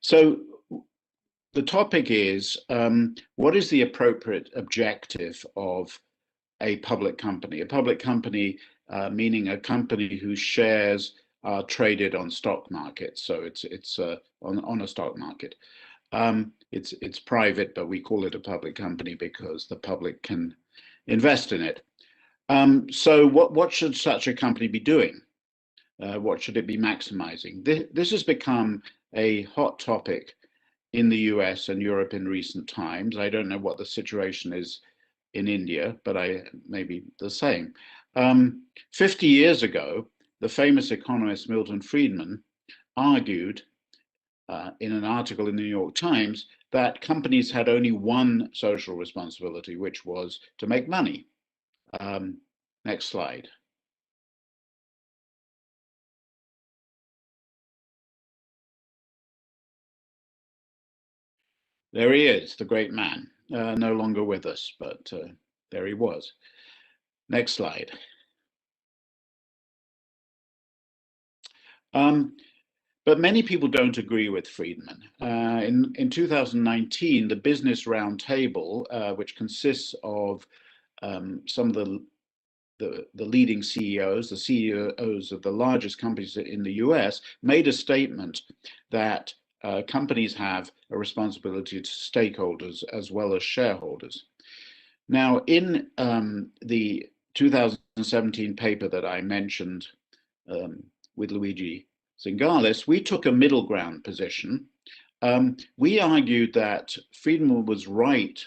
So the topic is, what is the appropriate objective of a public company? A public company, meaning a company whose shares are traded on stock markets. So it's on a stock market. It's private, but we call it a public company because the public can invest in it. So what should such a company be doing? What should it be maximizing? This has become a hot topic in the US and Europe in recent times. I don't know what the situation is in India, but maybe the same. 50 years ago, the famous economist Milton Friedman argued in an article in the New York Times that companies had only one social responsibility, which was to make money. Next slide. There he is, the great man, no longer with us, but there he was. Next slide. But many people don't agree with Friedman. In 2019, the Business Roundtable, which consists of some of the leading CEOs, the CEOs of the largest companies in the US, made a statement that companies have a responsibility to stakeholders as well as shareholders. Now, in the 2017 paper that I mentioned with Luigi Zingales, we took a middle ground position. We argued that Friedman was right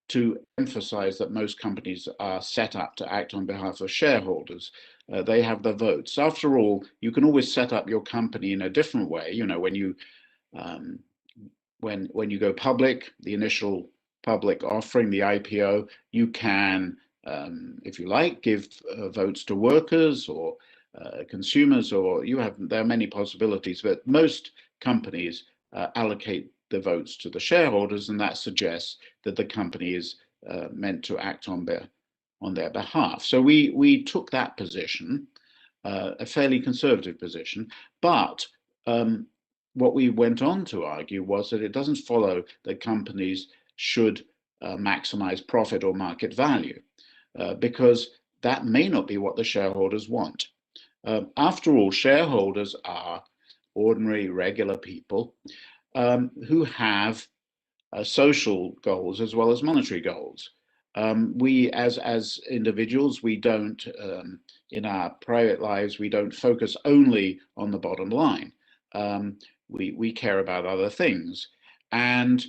to emphasize that most companies are set up to act on behalf of shareholders. They have the votes. After all, you can always set up your company in a different way. You know, when you go public, the initial public offering, the IPO, you can, if you like, give votes to workers or consumers, or there are many possibilities, but most companies allocate the votes to the shareholders, and that suggests that the company is meant to act on their behalf. So we took that position, a fairly conservative position, but what we went on to argue was that it doesn't follow that companies should maximize profit or market value, because that may not be what the shareholders want. After all, shareholders are ordinary, regular people who have social goals as well as monetary goals. We, as individuals, we don't, in our private lives, we don't focus only on the bottom line. We care about other things. And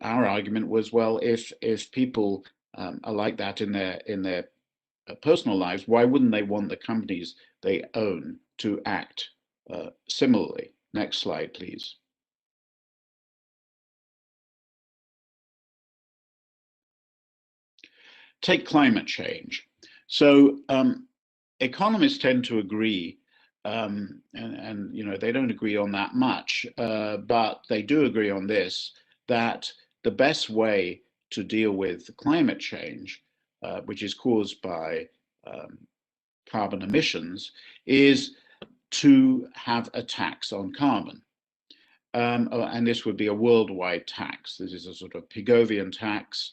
our argument was, well, if people are like that in their personal lives, why wouldn't they want the companies they own to act similarly? Next slide, please. Take climate change. So economists tend to agree, and you know, they don't agree on that much, but they do agree on this, that the best way to deal with climate change, which is caused by carbon emissions, is to have a tax on carbon. And this would be a worldwide tax. This is a sort of Pigovian tax.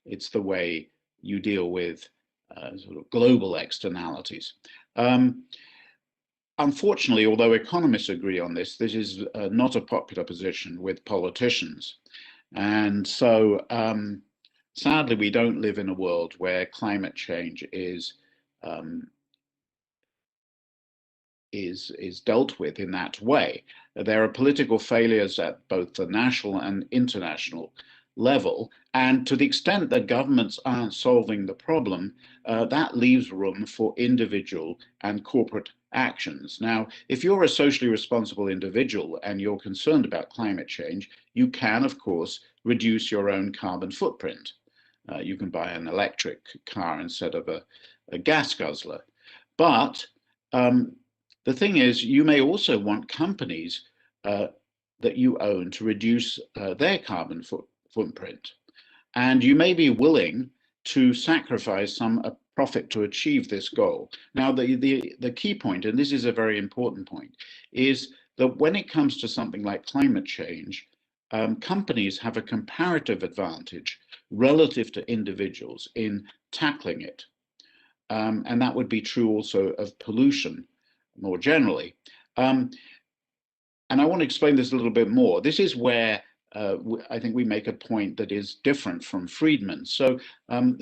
It's the way you deal with sort of global externalities. Unfortunately, although economists agree on this, this is not a popular position with politicians. And so sadly, we don't live in a world where climate change is dealt with in that way. There are political failures at both the national and international level, and to the extent that governments aren't solving the problem, that leaves room for individual and corporate actions. Now, if you're a socially responsible individual and you're concerned about climate change, you can, of course, reduce your own carbon footprint. You can buy an electric car instead of a gas guzzler. But the thing is, you may also want companies that you own to reduce their carbon footprint. And you may be willing to sacrifice some profit to achieve this goal. Now, the key point, and this is a very important point, is that when it comes to something like climate change, companies have a comparative advantage relative to individuals in tackling it. And that would be true also of pollution more generally. And I want to explain this a little bit more. This is where I think we make a point that is different from Friedman. So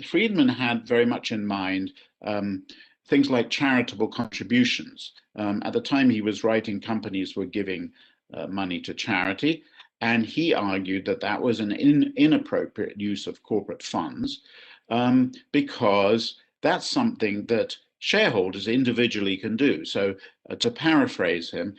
Friedman had very much in mind things like charitable contributions. At the time he was writing, companies were giving money to charity, and he argued that that was an inappropriate use of corporate funds because that's something that shareholders individually can do. So to paraphrase him,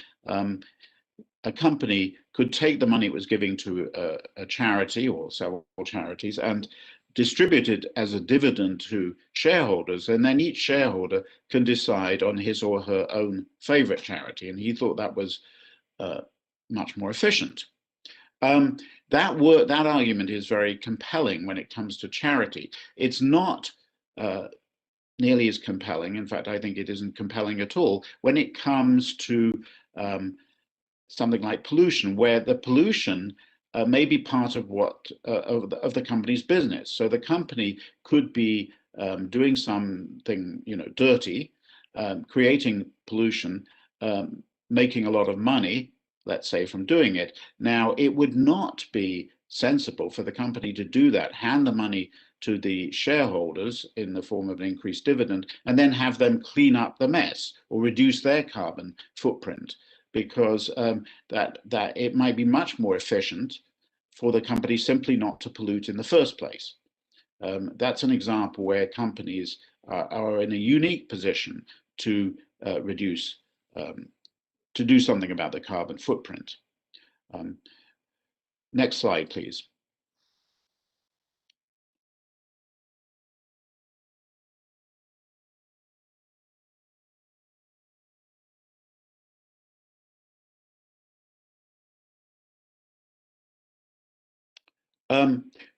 a company could take the money it was giving to a charity or several charities and distribute it as a dividend to shareholders, and then each shareholder can decide on his or her own favorite charity. And he thought that was much more efficient. That argument is very compelling when it comes to charity. It's not nearly as compelling. In fact, I think it isn't compelling at all when it comes to something like pollution, where the pollution may be part of what of the company's business. So the company could be doing something, dirty, creating pollution, making a lot of money, let's say, from doing it. Now, it would not be sensible for the company to do that, hand the money to the shareholders in the form of an increased dividend, and then have them clean up the mess or reduce their carbon footprint, because that it might be much more efficient for the company simply not to pollute in the first place. That's an example where companies are in a unique position to reduce, to do something about the carbon footprint. Next slide, please.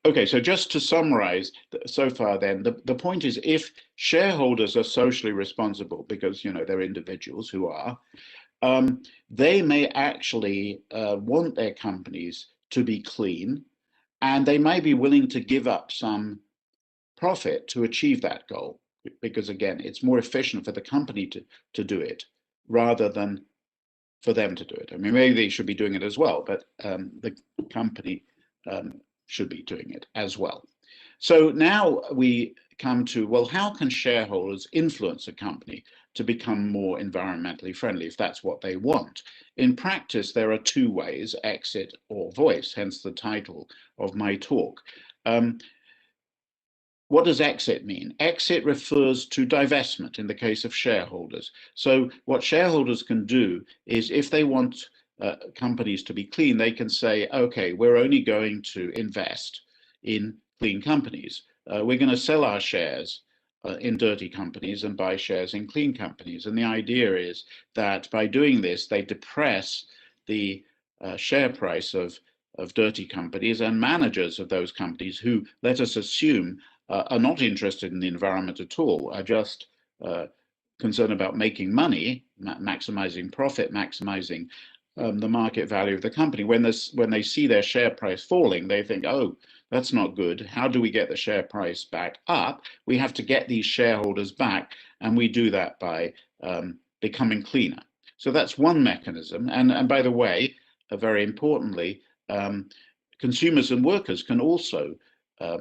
Okay, so just to summarize so far then, the point is, if shareholders are socially responsible, because they're individuals who are, they may actually want their companies to be clean, and they may be willing to give up some profit to achieve that goal, because again, it's more efficient for the company to do it rather than for them to do it. I mean, maybe they should be doing it as well, but the company should be doing it as well. So now we come to, well, how can shareholders influence a company to become more environmentally friendly if that's what they want? In practice, there are two ways: exit or voice, hence the title of my talk. What does exit mean? Exit refers to divestment in the case of shareholders. So what shareholders can do is, if they want companies to be clean, they can say, okay, we're only going to invest in clean companies. We're going to sell our shares in dirty companies and buy shares in clean companies. And the idea is that by doing this, they depress the share price of dirty companies, and managers of those companies who, let us assume, are not interested in the environment at all, are just concerned about making money, maximizing profit, maximizing the market value of the company. When they see their share price falling, they think, oh, that's not good. How do we get the share price back up? We have to get these shareholders back, and we do that by becoming cleaner. So that's one mechanism. And by the way, very importantly, consumers and workers can also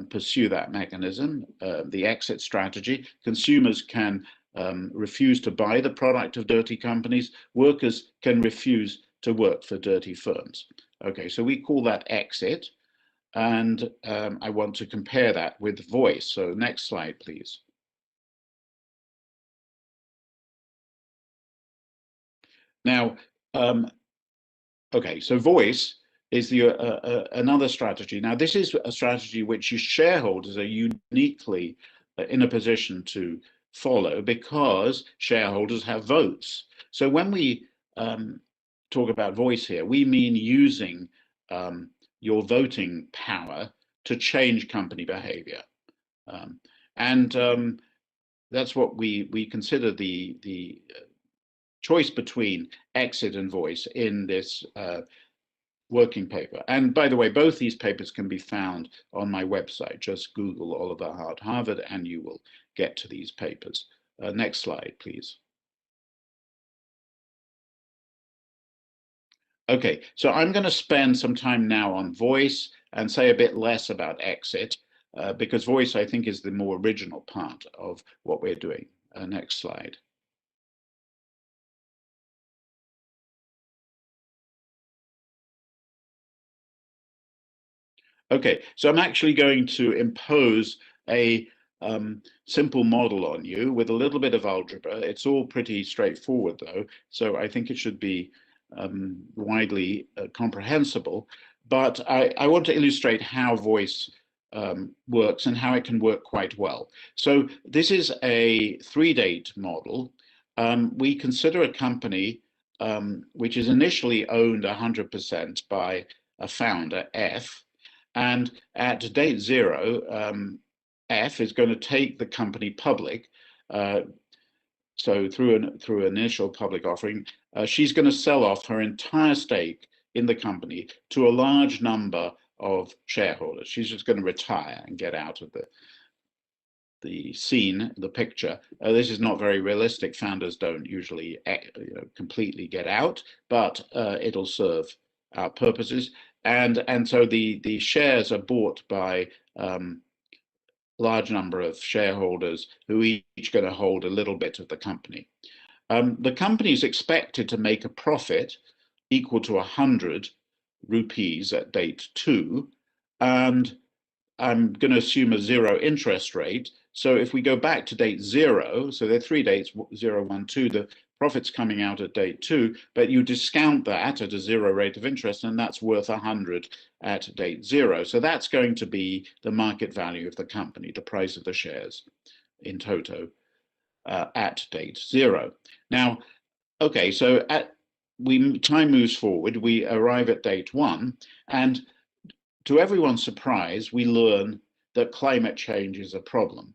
pursue that mechanism, the exit strategy. Consumers can refuse to buy the product of dirty companies. Workers can refuse to work for dirty firms. Okay, so we call that exit. And I want to compare that with voice. So next slide, please. Now, okay, so voice is another strategy. Now, this is a strategy which shareholders are uniquely in a position to follow, because shareholders have votes. So when we talk about voice here, we mean using your voting power to change company behavior. And that's what we consider the choice between exit and voice in this working paper. And by the way, both these papers can be found on my website. Just Google Oliver Hart Harvard and you will get to these papers. Next slide, please. Okay, so I'm going to spend some time now on voice and say a bit less about exit, because voice, I think, is the more original part of what we're doing. Next slide. Okay, so I'm actually going to impose a simple model on you with a little bit of algebra. It's all pretty straightforward, though, so I think it should be widely comprehensible. But I want to illustrate how voice works and how it can work quite well. So this is a 3-date model. We consider a company which is initially owned 100% by a founder, F, and at date 0, F is going to take the company public. So through an initial public offering, she's going to sell off her entire stake in the company to a large number of shareholders. She's just going to retire and get out of the scene, the picture. This is not very realistic. Founders don't usually completely get out, but it'll serve our purposes. And so the shares are bought by large number of shareholders who each going to hold a little bit of the company. The company is expected to make a profit equal to 100 rupees at date 2, and I'm going to assume a 0 interest rate. So if we go back to date 0, so there are 3 dates, 0, 1, 2, the profit's coming out at date 2, but you discount that at a 0 rate of interest, and that's worth 100 at date 0. So that's going to be the market value of the company, the price of the shares in toto at date 0. Now, okay, so time moves forward, we arrive at date 1, and to everyone's surprise, we learn that climate change is a problem.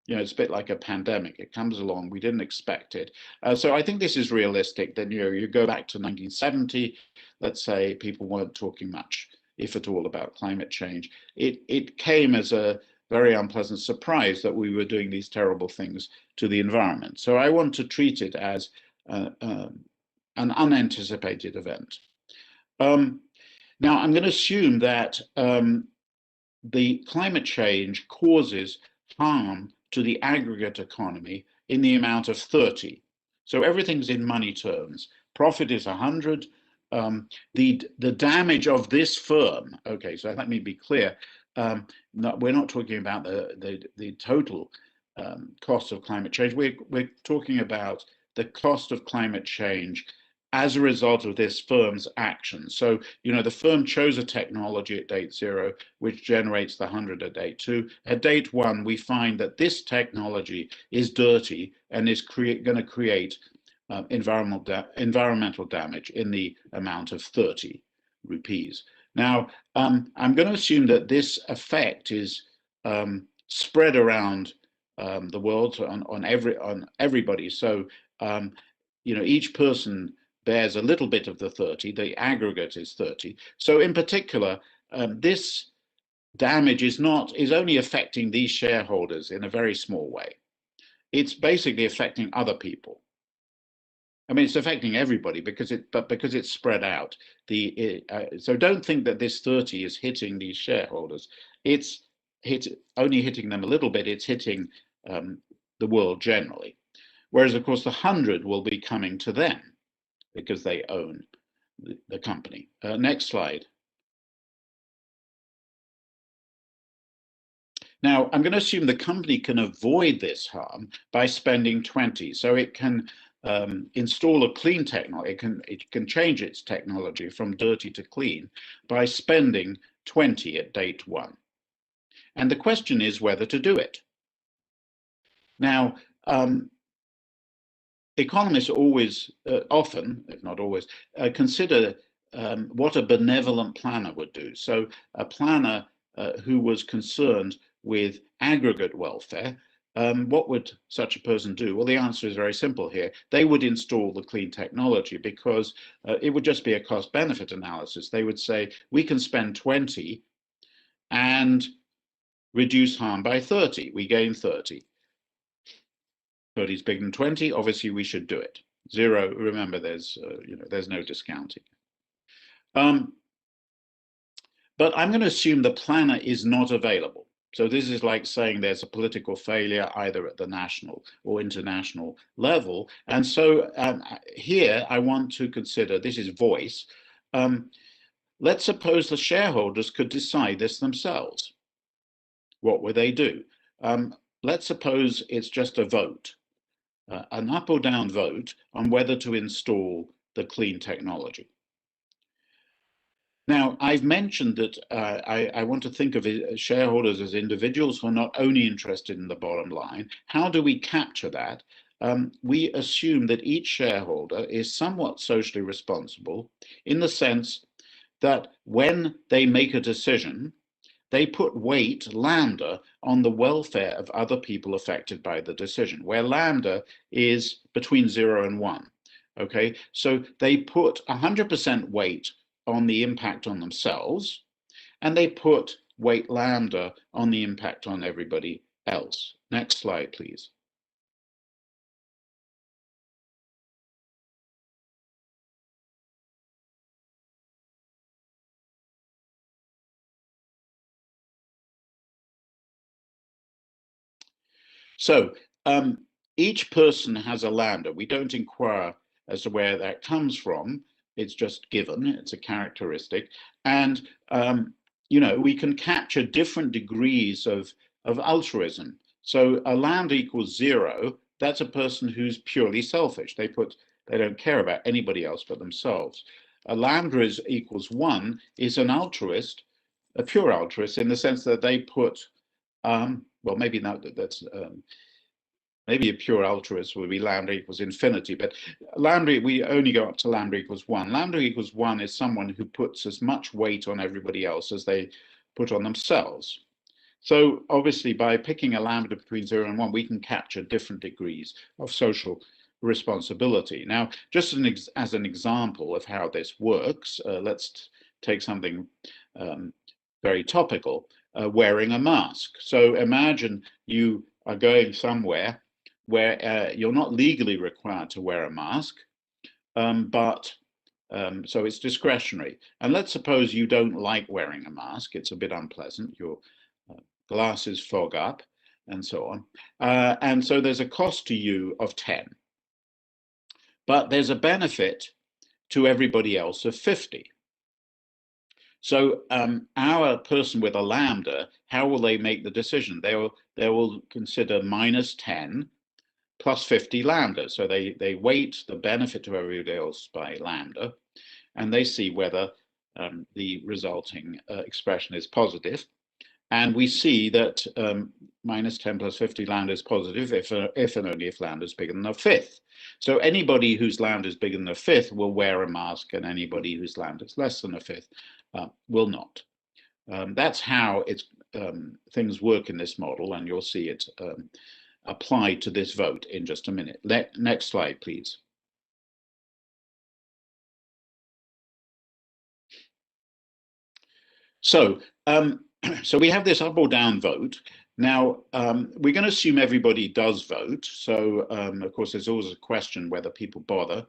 It's a bit like a pandemic. It comes along, we didn't expect it. So I think this is realistic that, you go back to 1970, let's say people weren't talking much, if at all, about climate change. It came as a very unpleasant surprise that we were doing these terrible things to the environment. So I want to treat it as an unanticipated event. Now, I'm going to assume that the climate change causes harm to the aggregate economy in the amount of 30. So everything's in money terms. Profit is 100. The damage of this firm, okay, so let me be clear, we're not talking about the total cost of climate change. We're talking about the cost of climate change as a result of this firm's actions. So, the firm chose a technology at date 0, which generates the 100 at date 2. At date 1, we find that this technology is dirty and is going to create environmental damage in the amount of 30 rupees. Now, I'm going to assume that this effect is spread around the world on everybody. So, each person bears a little bit of the 30, the aggregate is 30. So in particular, this damage is only affecting these shareholders in a very small way. It's basically affecting other people. I mean, it's affecting everybody because it's spread out. So don't think that this 30 is hitting these shareholders. It's only hitting them a little bit. It's hitting the world generally. Whereas, of course, the 100 will be coming to them because they own the company. Next slide. Now, I'm going to assume the company can avoid this harm by spending 20. So it can install a clean technology. It can change its technology from dirty to clean by spending 20 at date 1. And the question is whether to do it. Now, economists always, often, if not always, consider what a benevolent planner would do. So a planner who was concerned with aggregate welfare what would such a person do? Well, the answer is very simple here. They would install the clean technology because it would just be a cost benefit analysis. They would say, we can spend 20 and reduce harm by 30. We gain 30. 30 is bigger than 20. Obviously, we should do it. 0, remember, there's no discounting. But I'm going to assume the planner is not available. So this is like saying there's a political failure either at the national or international level. And so here I want to consider, this is voice. Let's suppose the shareholders could decide this themselves. What would they do? Let's suppose it's just a vote, an up or down vote on whether to install the clean technology. Now, I've mentioned that I want to think of shareholders as individuals who are not only interested in the bottom line. How do we capture that? We assume that each shareholder is somewhat socially responsible in the sense that when they make a decision, they put weight, lambda, on the welfare of other people affected by the decision, where lambda is between 0 and 1. Okay, so they put 100% weight on the impact on themselves, and they put weight lambda on the impact on everybody else. Next slide, please. So each person has a lambda. We don't inquire as to where that comes from. It's just given. It's a characteristic. And, we can capture different degrees of altruism. So a lambda equals 0. That's a person who's purely selfish. They don't care about anybody else but themselves. A lambda equals 1 is an altruist, a pure altruist, in the sense that they put well, maybe that's maybe a pure altruist would be lambda equals infinity, but lambda, we only go up to lambda equals 1. Lambda equals 1 is someone who puts as much weight on everybody else as they put on themselves. So obviously, by picking a lambda between 0 and 1, we can capture different degrees of social responsibility. Now, just as an example of how this works, let's take something very topical. Wearing a mask. So imagine you are going somewhere where you're not legally required to wear a mask, but so it's discretionary. And let's suppose you don't like wearing a mask. It's a bit unpleasant. Your glasses fog up and so on. And so there's a cost to you of 10. But there's a benefit to everybody else of 50. So our person with a lambda, how will they make the decision? They will consider minus 10 plus 50 lambda. So they weight the benefit to everybody else by lambda, and they see whether the resulting expression is positive. And we see that minus 10 plus 50 lambda is positive if and only if lambda is bigger than a fifth. So anybody whose lambda is bigger than a fifth will wear a mask, and anybody whose lambda is less than a fifth will not. That's how things work in this model, and you'll see it applied to this vote in just a minute. Next slide, please. So, so we have this up or down vote. Now, we're going to assume everybody does vote. So, of course, there's always a question whether people bother.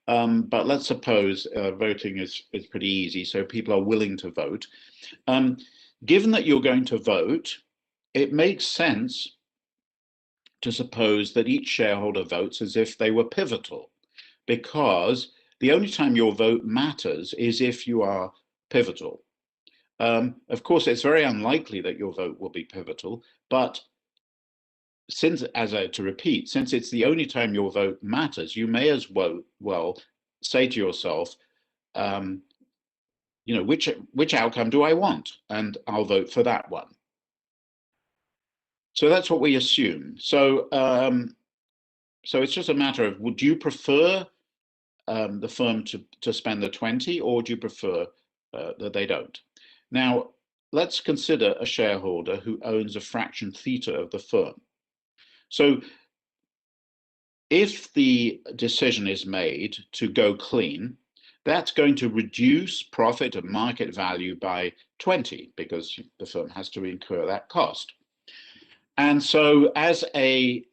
But let's suppose voting is pretty easy, so people are willing to vote. Given that you're going to vote, it makes sense to suppose that each shareholder votes as if they were pivotal, because the only time your vote matters is if you are pivotal. Of course, it's very unlikely that your vote will be pivotal, but since, to repeat, since it's the only time your vote matters, you may as well say to yourself, which outcome do I want? And I'll vote for that one. So that's what we assume. So so it's just a matter of, would you prefer the firm to spend the 20, or do you prefer that they don't? Now, let's consider a shareholder who owns a fraction theta of the firm. So if the decision is made to go clean, that's going to reduce profit and market value by 20 because the firm has to incur that cost. And so as a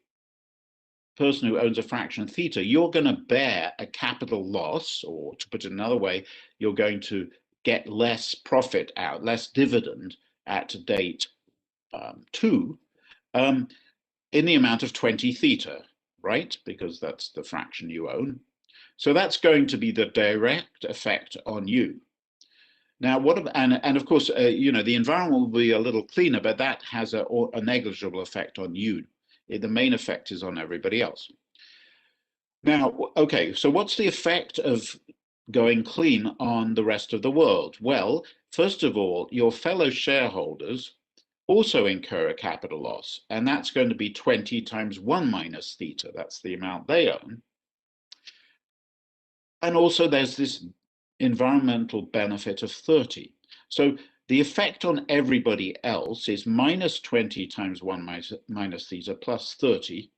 person who owns a fraction theta, you're going to bear a capital loss, or to put it another way, you're going to get less profit out, less dividend at date 2 in the amount of 20 theta, right? Because that's the fraction you own. So that's going to be the direct effect on you. Now, what about, and of course, the environment will be a little cleaner, but that has a negligible effect on you. The main effect is on everybody else. Now, okay, so what's the effect of going clean on the rest of the world? Well, first of all, your fellow shareholders also incur a capital loss, and that's going to be 20 times 1 minus theta. That's the amount they own. And also there's this environmental benefit of 30. So the effect on everybody else is minus 20 times 1 minus theta plus 30.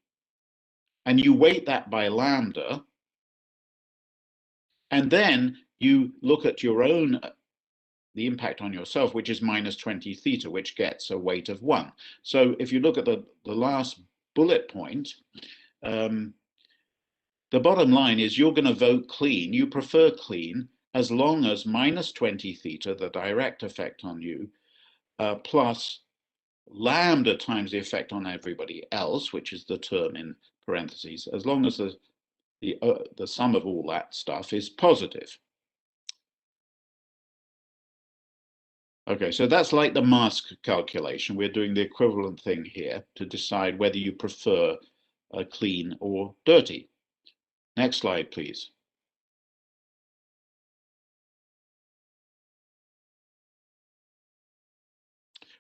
And you weight that by lambda. And then you look at your own, the impact on yourself, which is minus 20 theta, which gets a weight of 1. So if you look at the last bullet point, the bottom line is you're going to vote clean. You prefer clean as long as minus 20 theta, the direct effect on you, plus lambda times the effect on everybody else, which is the term in parentheses, as long as the sum of all that stuff is positive. Okay, so that's like the mask calculation. We're doing the equivalent thing here to decide whether you prefer clean or dirty. Next slide, please.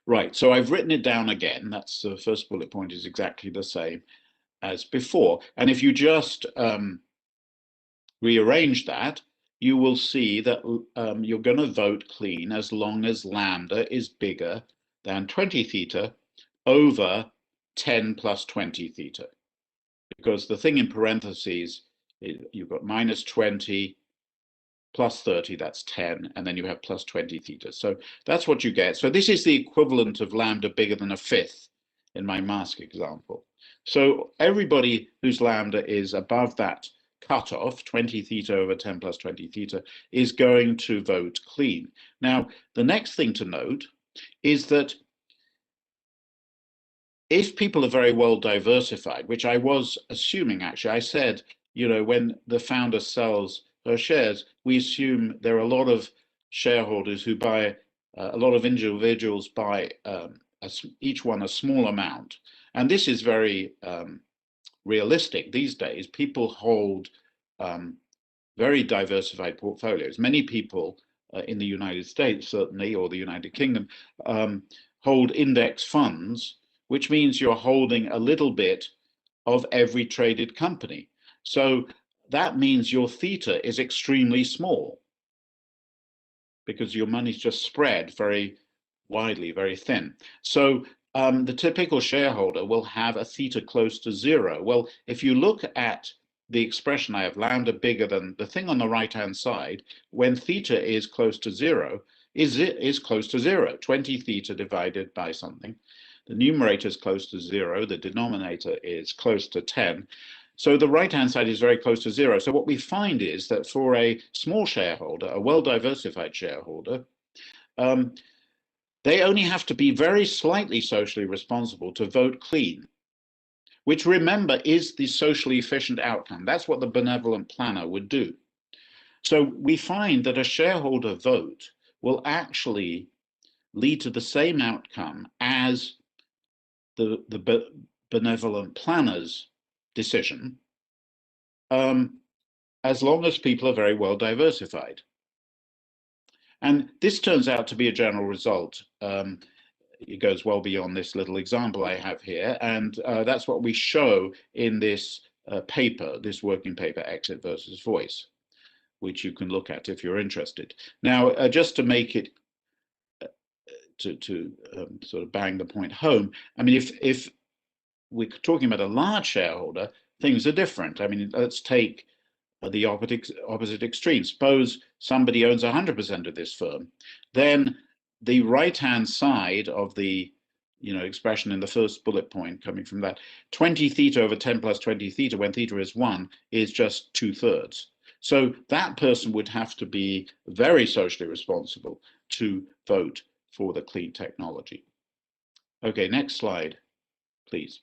Right, so I've written it down again. That's the first bullet point is exactly the same as before. And if you just rearrange that, you will see that you're going to vote clean as long as lambda is bigger than 20 theta over 10 plus 20 theta. Because the thing in parentheses, you've got minus 20 plus 30, that's 10, and then you have plus 20 theta. So that's what you get. So this is the equivalent of lambda bigger than a fifth in my mask example. So everybody whose lambda is above that cutoff, 20 theta over 10 plus 20 theta, is going to vote clean. Now, the next thing to note is that if people are very well diversified, which I was assuming actually, I said, when the founder sells her shares, we assume there are a lot of shareholders who buy, a lot of individuals buy each one a small amount. And this is very realistic these days. People hold very diversified portfolios. Many people in the United States, certainly, or the United Kingdom, hold index funds, which means you're holding a little bit of every traded company. So that means your theta is extremely small because your money's just spread very widely, very thin. So the typical shareholder will have a theta close to 0. Well, if you look at the expression I have, lambda bigger than the thing on the right-hand side, when theta is close to 0, is close to 0, 20 theta divided by something. The numerator is close to 0, the denominator is close to 10. So the right-hand side is very close to 0. So what we find is that for a small shareholder, a well-diversified shareholder, they only have to be very slightly socially responsible to vote clean, which, remember, is the socially efficient outcome. That's what the benevolent planner would do. So we find that a shareholder vote will actually lead to the same outcome as the benevolent planner's decision, as long as people are very well diversified. And this turns out to be a general result. It goes well beyond this little example I have here. And that's what we show in this paper, this working paper, Exit versus Voice, which you can look at if you're interested. Now, just to make it, to sort of bang the point home, I mean, if we're talking about a large shareholder, things are different. I mean, let's take the opposite extreme. Suppose somebody owns 100% of this firm, then the right-hand side of the expression in the first bullet point coming from that, 20 theta over 10 plus 20 theta when theta is 1 is just 2/3. So that person would have to be very socially responsible to vote for the clean technology. Okay, next slide, please.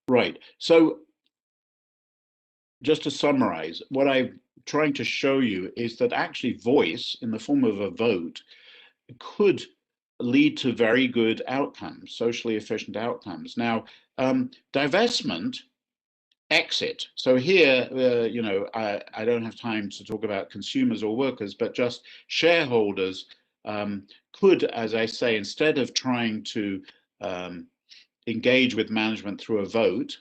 Right. So just to summarize, what I'm trying to show you is that actually voice in the form of a vote could lead to very good outcomes, socially efficient outcomes. Now, divestment, exit. So here, I don't have time to talk about consumers or workers, but just shareholders could, as I say, instead of trying to engage with management through a vote,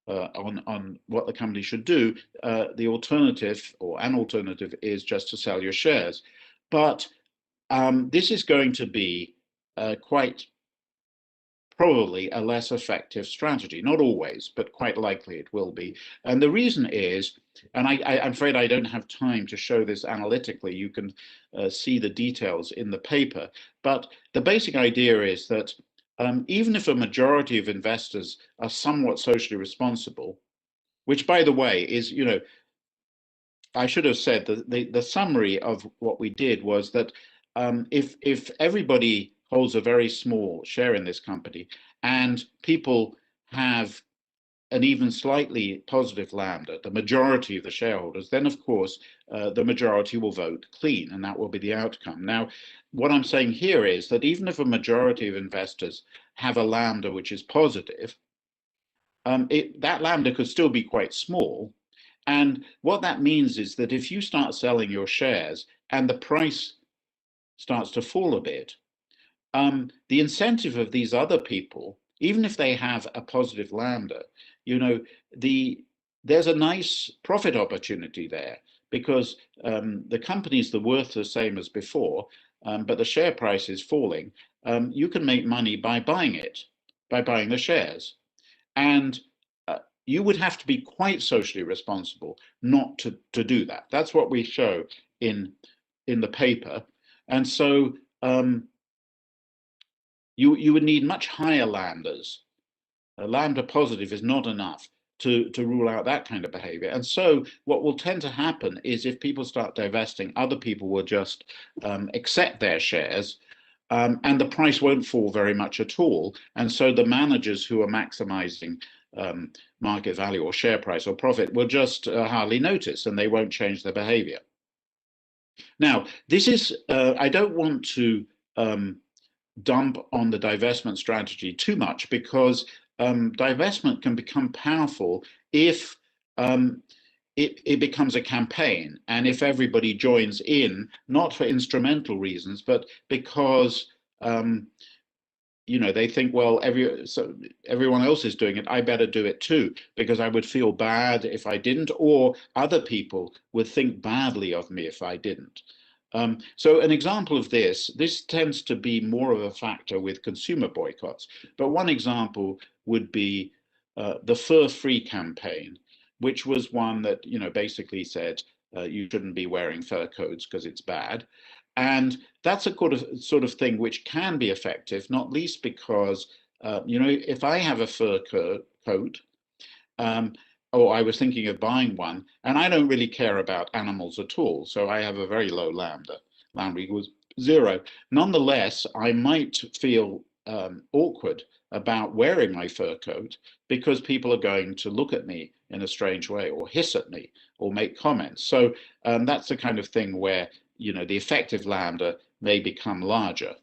on what the company should do, the alternative or an alternative is just to sell your shares. But this is going to be quite probably a less effective strategy. Not always, but quite likely it will be. And the reason is, and I'm afraid I don't have time to show this analytically, you can see the details in the paper, but the basic idea is that even if a majority of investors are somewhat socially responsible, which by the way is, I should have said that the summary of what we did was that if everybody holds a very small share in this company and people have an even slightly positive lambda, the majority of the shareholders, then of course the majority will vote clean, and that will be the outcome. Now, what I'm saying here is that even if a majority of investors have a lambda which is positive, that lambda could still be quite small. And what that means is that if you start selling your shares and the price starts to fall a bit, the incentive of these other people, even if they have a positive lambda, you know, there's a nice profit opportunity there because the company's the worth the same as before, but the share price is falling. You can make money by buying it, by buying the shares. And you would have to be quite socially responsible not to do that. That's what we show in the paper. And so you would need much higher lambdas. A lambda positive is not enough to rule out that kind of behavior. And so what will tend to happen is if people start divesting, other people will just accept their shares, and the price won't fall very much at all. And so the managers who are maximizing market value or share price or profit will just hardly notice, and they won't change their behavior. Now, this is, I don't want to dump on the divestment strategy too much because divestment can become powerful if it becomes a campaign, and if everybody joins in, not for instrumental reasons, but because they think, well, everyone else is doing it, I better do it too, because I would feel bad if I didn't, or other people would think badly of me if I didn't. So an example of this tends to be more of a factor with consumer boycotts, but one example would be the Fur-Free campaign, which was one that basically said you shouldn't be wearing fur coats because it's bad. And that's a sort of thing which can be effective, not least because if I have a fur coat, or I was thinking of buying one, and I don't really care about animals at all, so I have a very low lambda. Lambda equals 0. Nonetheless, I might feel awkward about wearing my fur coat because people are going to look at me in a strange way, or hiss at me, or make comments. So that's the kind of thing where the effective lambda may become larger.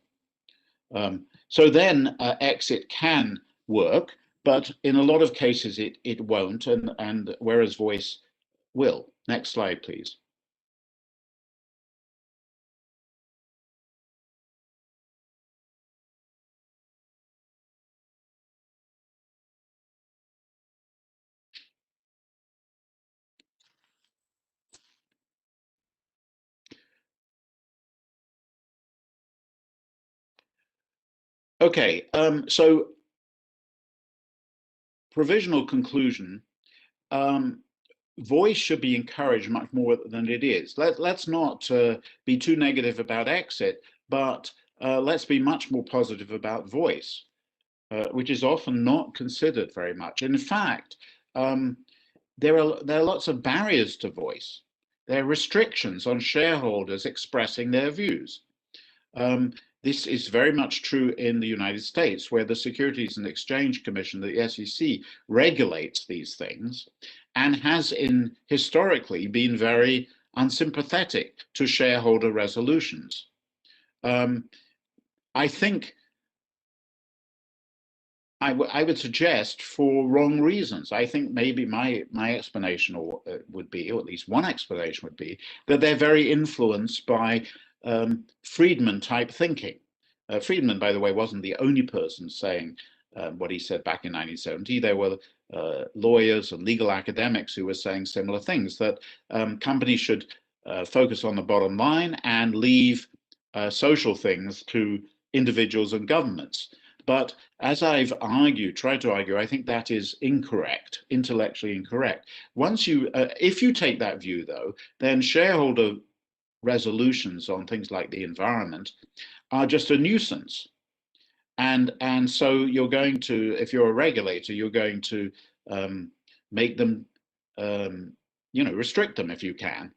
So then exit can work, but in a lot of cases it won't, and whereas voice will. Next slide, please. Okay, so provisional conclusion. Um, Voice should be encouraged much more than it is. Let's not be too negative about exit, but let's be much more positive about voice, which is often not considered very much. In fact, um, there are lots of barriers to voice. There are restrictions on shareholders expressing their views. Um, this is very much true in the United States, where the Securities and Exchange Commission, the SEC, regulates these things and has historically been very unsympathetic to shareholder resolutions. Um, I think I would suggest for wrong reasons. I think maybe my explanation would be, or at least one explanation would be, that they're very influenced by Friedman type thinking. Friedman, by the way, wasn't the only person saying what he said back in 1970. There were lawyers and legal academics who were saying similar things, that companies should focus on the bottom line and leave social things to individuals and governments. But as I've tried to argue, I think that is incorrect, intellectually incorrect. If you take that view, though, then shareholder resolutions on things like the environment are just a nuisance. And so you're going to, if you're a regulator, you're going to make them, restrict them if you can,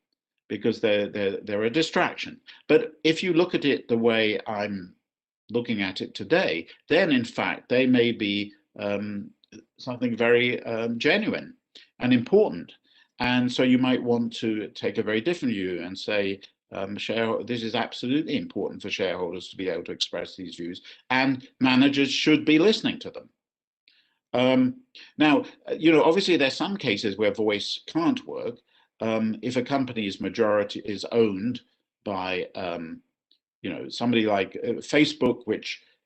because they're a distraction. But if you look at it the way I'm looking at it today, then in fact they may be something very genuine and important. And so you might want to take a very different view and say, this is absolutely important for shareholders to be able to express these views, and managers should be listening to them. Now, obviously there's some cases where voice can't work. If a company's majority is owned by somebody like Facebook,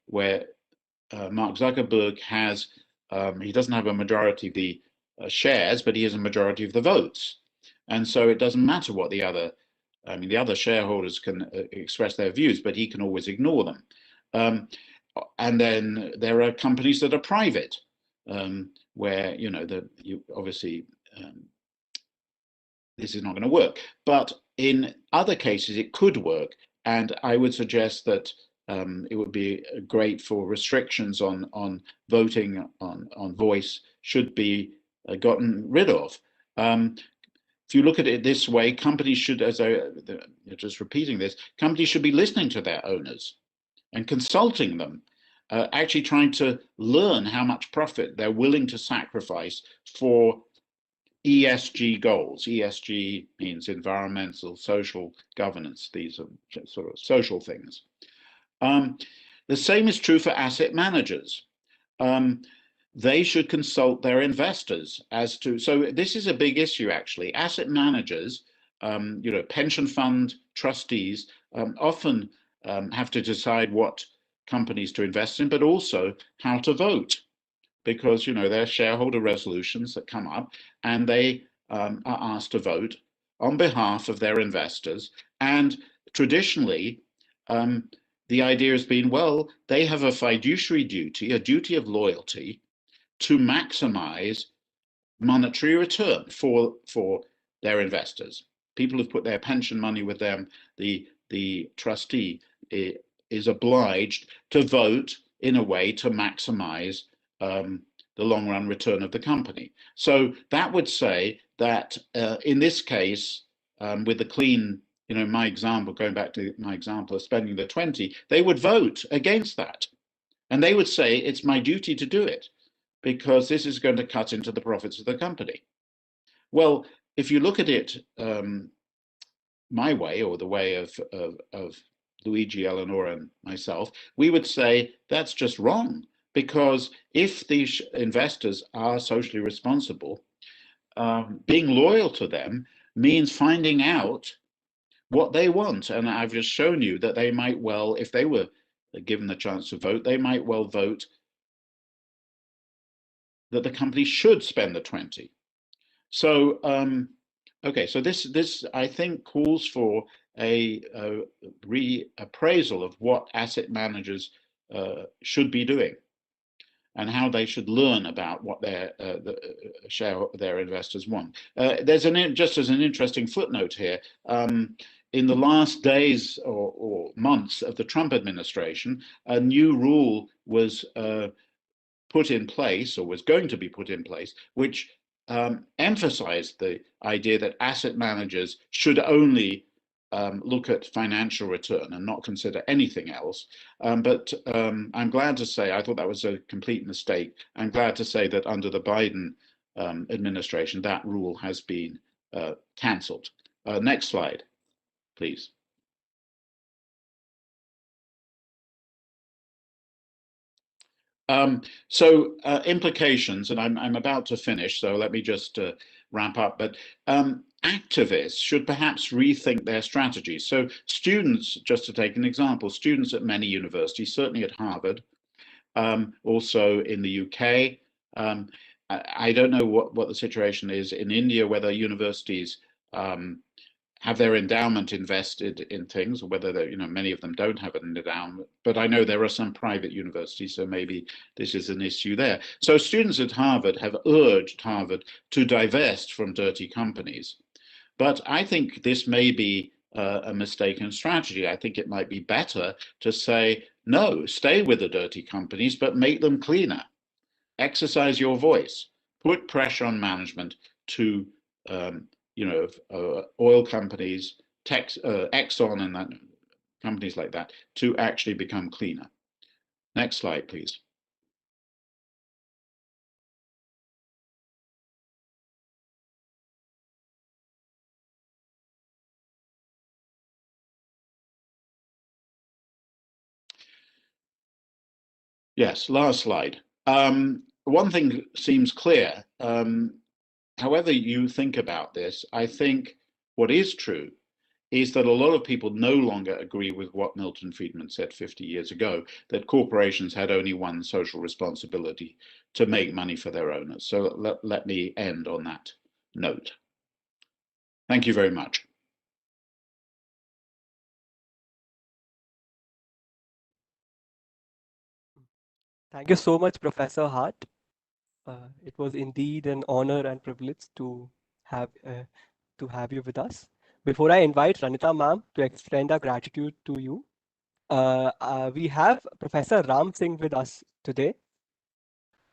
where Mark Zuckerberg has, he doesn't have a majority of the shares, but he has a majority of the votes. And so it doesn't matter what the other shareholders can express their views, but he can always ignore them. And then there are companies that are private, where, obviously, this is not going to work. But in other cases, it could work. And I would suggest that it would be great for restrictions on voting on voice should be gotten rid of. If you look at it this way, companies should, just repeating this, companies should be listening to their owners and consulting them, actually trying to learn how much profit they're willing to sacrifice for ESG goals. ESG means environmental, social governance. These are sort of social things. The same is true for asset managers. They should consult their investors so this is a big issue, actually. Asset managers, pension fund trustees often have to decide what companies to invest in, but also how to vote, because there are shareholder resolutions that come up, and they are asked to vote on behalf of their investors. And traditionally, the idea has been, well, they have a fiduciary duty, a duty of loyalty, to maximize monetary return for their investors. People who've put their pension money with them, the trustee is obliged to vote in a way to maximize the long run return of the company. So that would say that in this case, with the clean, my example, going back to my example of spending the 20, they would vote against that. And they would say, it's my duty to do it because this is going to cut into the profits of the company. Well, if you look at it my way, or the way of Luigi, Eleanor, and myself, we would say that's just wrong, because if these investors are socially responsible, being loyal to them means finding out what they want. And I've just shown you that they might well, if they were given the chance to vote, they might well vote that the company should spend the 20. So, okay, so this I think calls for a reappraisal of what asset managers should be doing, and how they should learn about what their investors want. There's just as an interesting footnote here. In the last days or months of the Trump administration, a new rule was put in place, or was going to be put in place, which emphasized the idea that asset managers should only look at financial return and not consider anything else. But I'm glad to say, I thought that was a complete mistake. I'm glad to say that under the Biden administration, that rule has been cancelled. Next slide, please. So implications, and I'm about to finish, so let me just wrap up. But activists should perhaps rethink their strategies. So students, just to take an example, students at many universities, certainly at Harvard, also in the UK. I don't know what the situation is in India, whether universities have their endowment invested in things, or whether many of them don't have an endowment. But I know there are some private universities, so maybe this is an issue there. So students at Harvard have urged Harvard to divest from dirty companies. But I think this may be a mistaken strategy. I think it might be better to say, no, stay with the dirty companies, but make them cleaner. Exercise your voice. Put pressure on management to oil companies, Exxon and that, companies like that, to actually become cleaner. Next slide, please. Yes, last slide. One thing seems clear. However you think about this, I think what is true is that a lot of people no longer agree with what Milton Friedman said 50 years ago, that corporations had only one social responsibility: to make money for their owners. So let me end on that note. Thank you very much. Thank you so much, Professor Hart. It was indeed an honor and privilege to have you with us. Before I invite Ranita ma'am to extend our gratitude to you, we have Professor Ram Singh with us today.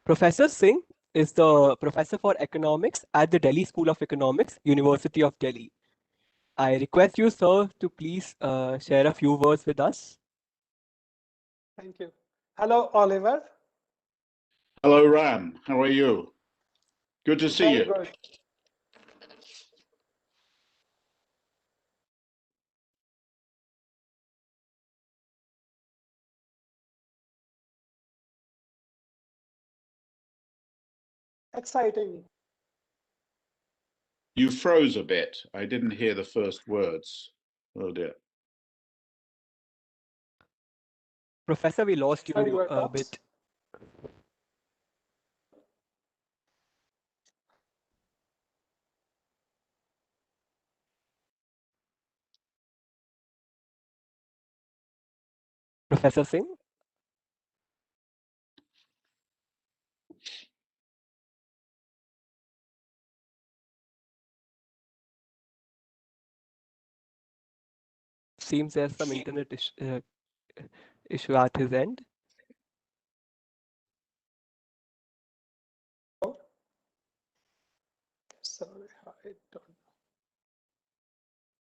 Professor Singh is the Professor for Economics at the Delhi School of Economics, University of Delhi. I request you, sir, to please share a few words with us. Thank you. Hello, Oliver. Hello, Ram. How are you? Good to see you. Very good. Exciting. You froze a bit. I didn't hear the first words. Oh dear. Professor, we lost you a bit. Professor Singh? Seems there's some internet issue at his end. Sorry, I don't know.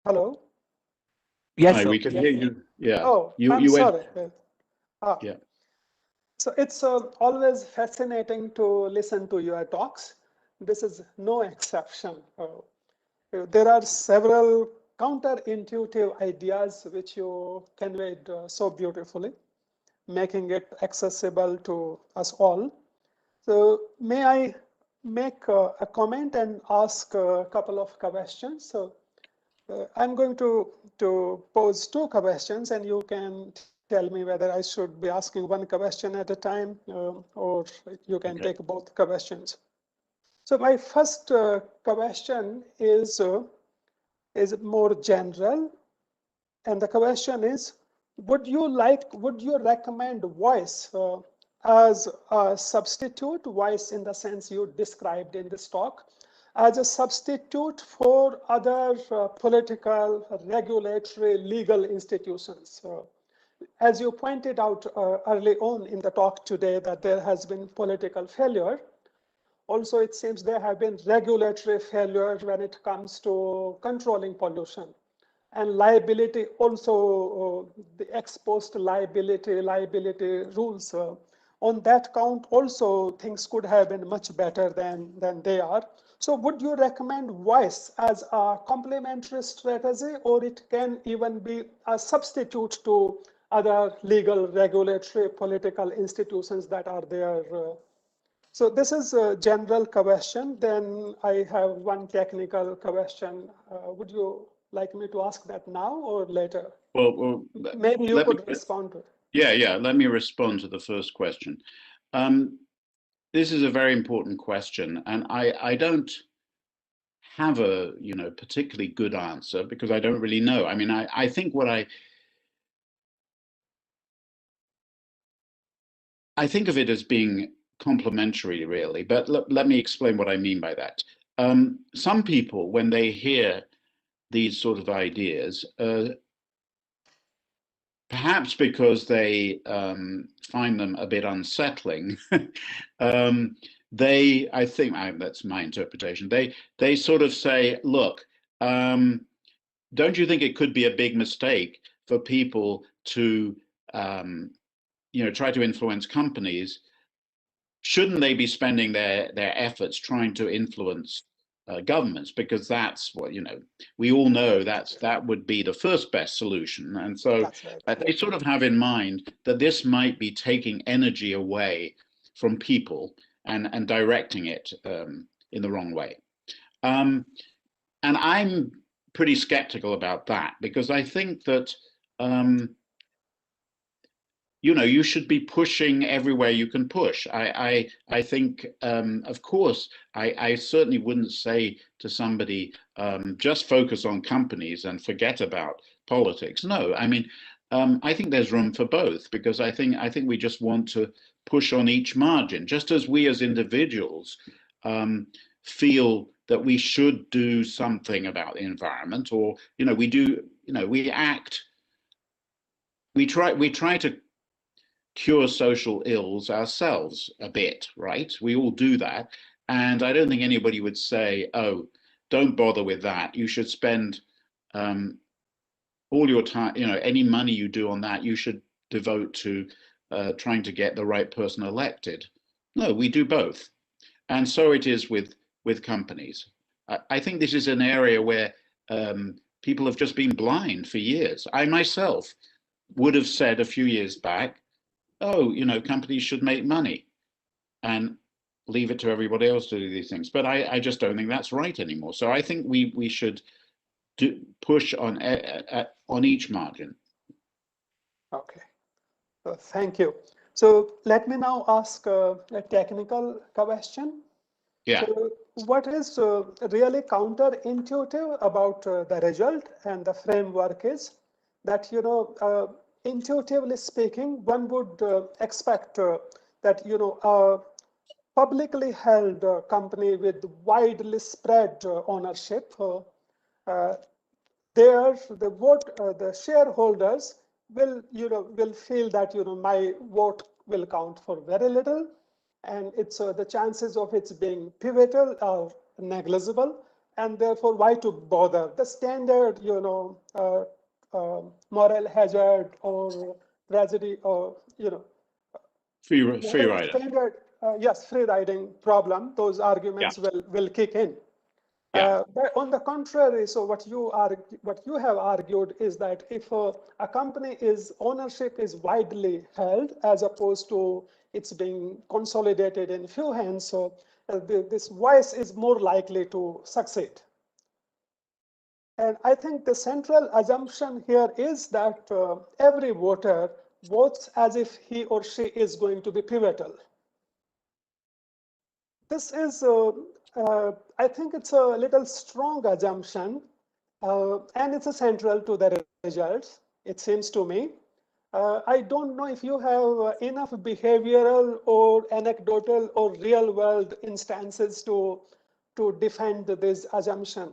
Hello? Yes, Hi, sir. we can hear you. Yeah. Oh, I'm sorry. Yeah. So it's always fascinating to listen to your talks. This is no exception. There are several counterintuitive ideas which you conveyed so beautifully, making it accessible to us all. So may I make a comment and ask a couple of questions? So I'm going to pose two questions, and you can tell me whether I should be asking one question at a time, or you can take both questions. So my first question is more general, and the question is, would you recommend voice as a substitute, voice in the sense you described in this talk, as a substitute for other political, regulatory, legal institutions? As you pointed out early on in the talk today, that there has been political failure. Also, it seems there have been regulatory failures when it comes to controlling pollution. And liability also, the ex post liability rules. On that count also, things could have been much better than they are. So would you recommend voice as a complementary strategy, or it can even be a substitute to other legal, regulatory, political institutions that are there? So this is a general question. Then I have one technical question. Would you like me to ask that now or later? Well, Maybe you could respond to it. Yeah. Let me respond to the first question. This is a very important question, and I don't have a particularly good answer because I don't really know. I mean, I think I think of it as being complementary, really. But let me explain what I mean by that. Some people, when they hear these sort of ideas, perhaps because they find them a bit unsettling, I think that's my interpretation. They sort of say, look, don't you think it could be a big mistake for people to try to influence companies? Shouldn't they be spending their efforts trying to influence governments? Because that's what we all know that would be the first best solution. And so they sort of have in mind that this might be taking energy away from people and directing it in the wrong way. And I'm pretty skeptical about that, because I think that you should be pushing everywhere you can push. I think, of course, I certainly wouldn't say to somebody, just focus on companies and forget about politics. No, I mean, I think there's room for both, because I think we just want to push on each margin, just as we as individuals feel that we should do something about the environment, or we act, we try to cure social ills ourselves a bit, right? We all do that. And I don't think anybody would say, oh, don't bother with that. You should spend all your time, any money you do on that, you should devote to trying to get the right person elected. No, we do both. And so it is with companies. I think this is an area where people have just been blind for years. I myself would have said a few years back, oh, companies should make money and leave it to everybody else to do these things. But I just don't think that's right anymore. So I think we should push on each margin. Okay, thank you. So let me now ask a technical question. Yeah. So what is really counterintuitive about the result and the framework is that, intuitively speaking, one would expect that, a publicly held company with widely spread ownership, the shareholders will feel that, my vote will count for very little, and it's the chances of its being pivotal are negligible, and therefore why to bother? The standard, moral hazard or tragedy, or free rider. Standard, yes, free riding problem. Those arguments will kick in. But on the contrary, so what you have argued is that if a company ownership is widely held as opposed to it's being consolidated in few hands, so this voice is more likely to succeed. And I think the central assumption here is that every voter votes as if he or she is going to be pivotal. This is, I think it's a little strong assumption, and it's central to the results, it seems to me. I don't know if you have enough behavioral or anecdotal or real world instances to defend this assumption.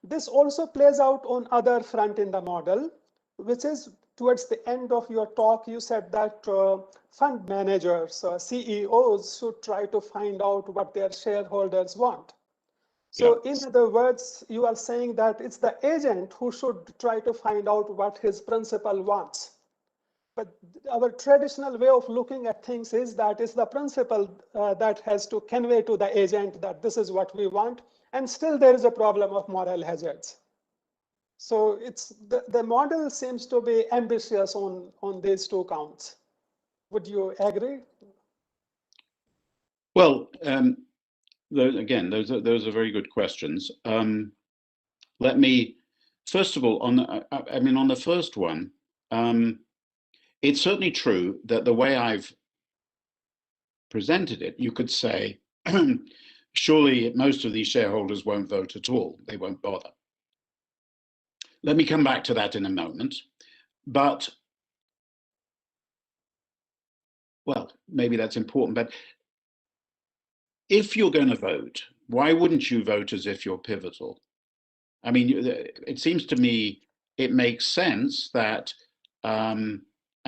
This also plays out on other front in the model, which is towards the end of your talk, you said that fund managers, CEOs should try to find out what their shareholders want. So in other words, you are saying that it's the agent who should try to find out what his principal wants. But our traditional way of looking at things is that it's the principal that has to convey to the agent that this is what we want, and still there is a problem of moral hazards. So it's the model seems to be ambitious on these two counts. Would you agree? Well, again, those are very good questions. Let me, first of all, on the first one, it's certainly true that the way I've presented it, you could say, surely most of these shareholders won't vote at all. They won't bother. Let me come back to that in a moment. But, well, maybe that's important. But if you're going to vote, why wouldn't you vote as if you're pivotal? I mean, it seems to me it makes sense that, I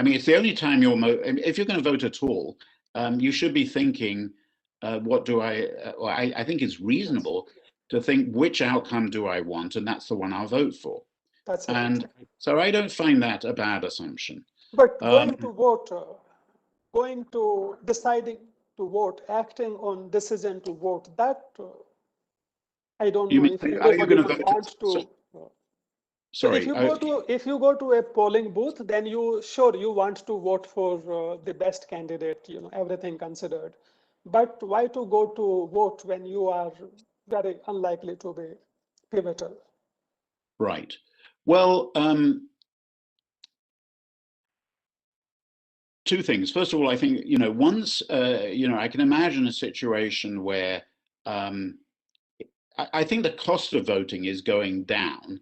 mean, it's the only time if you're going to vote at all, you should be thinking, what do I think it's reasonable to think which outcome do I want, and that's the one I'll vote for. That's right. And so I don't find that a bad assumption. But going to vote, going to deciding to vote, acting on decision to vote, that I don't know if everybody would want to. So Sorry. if you go to a polling booth, then you want to vote for the best candidate, everything considered. But why to go to vote when you are very unlikely to be pivotal? Right. Well, two things. First of all, I think, once, I can imagine a situation where I think the cost of voting is going down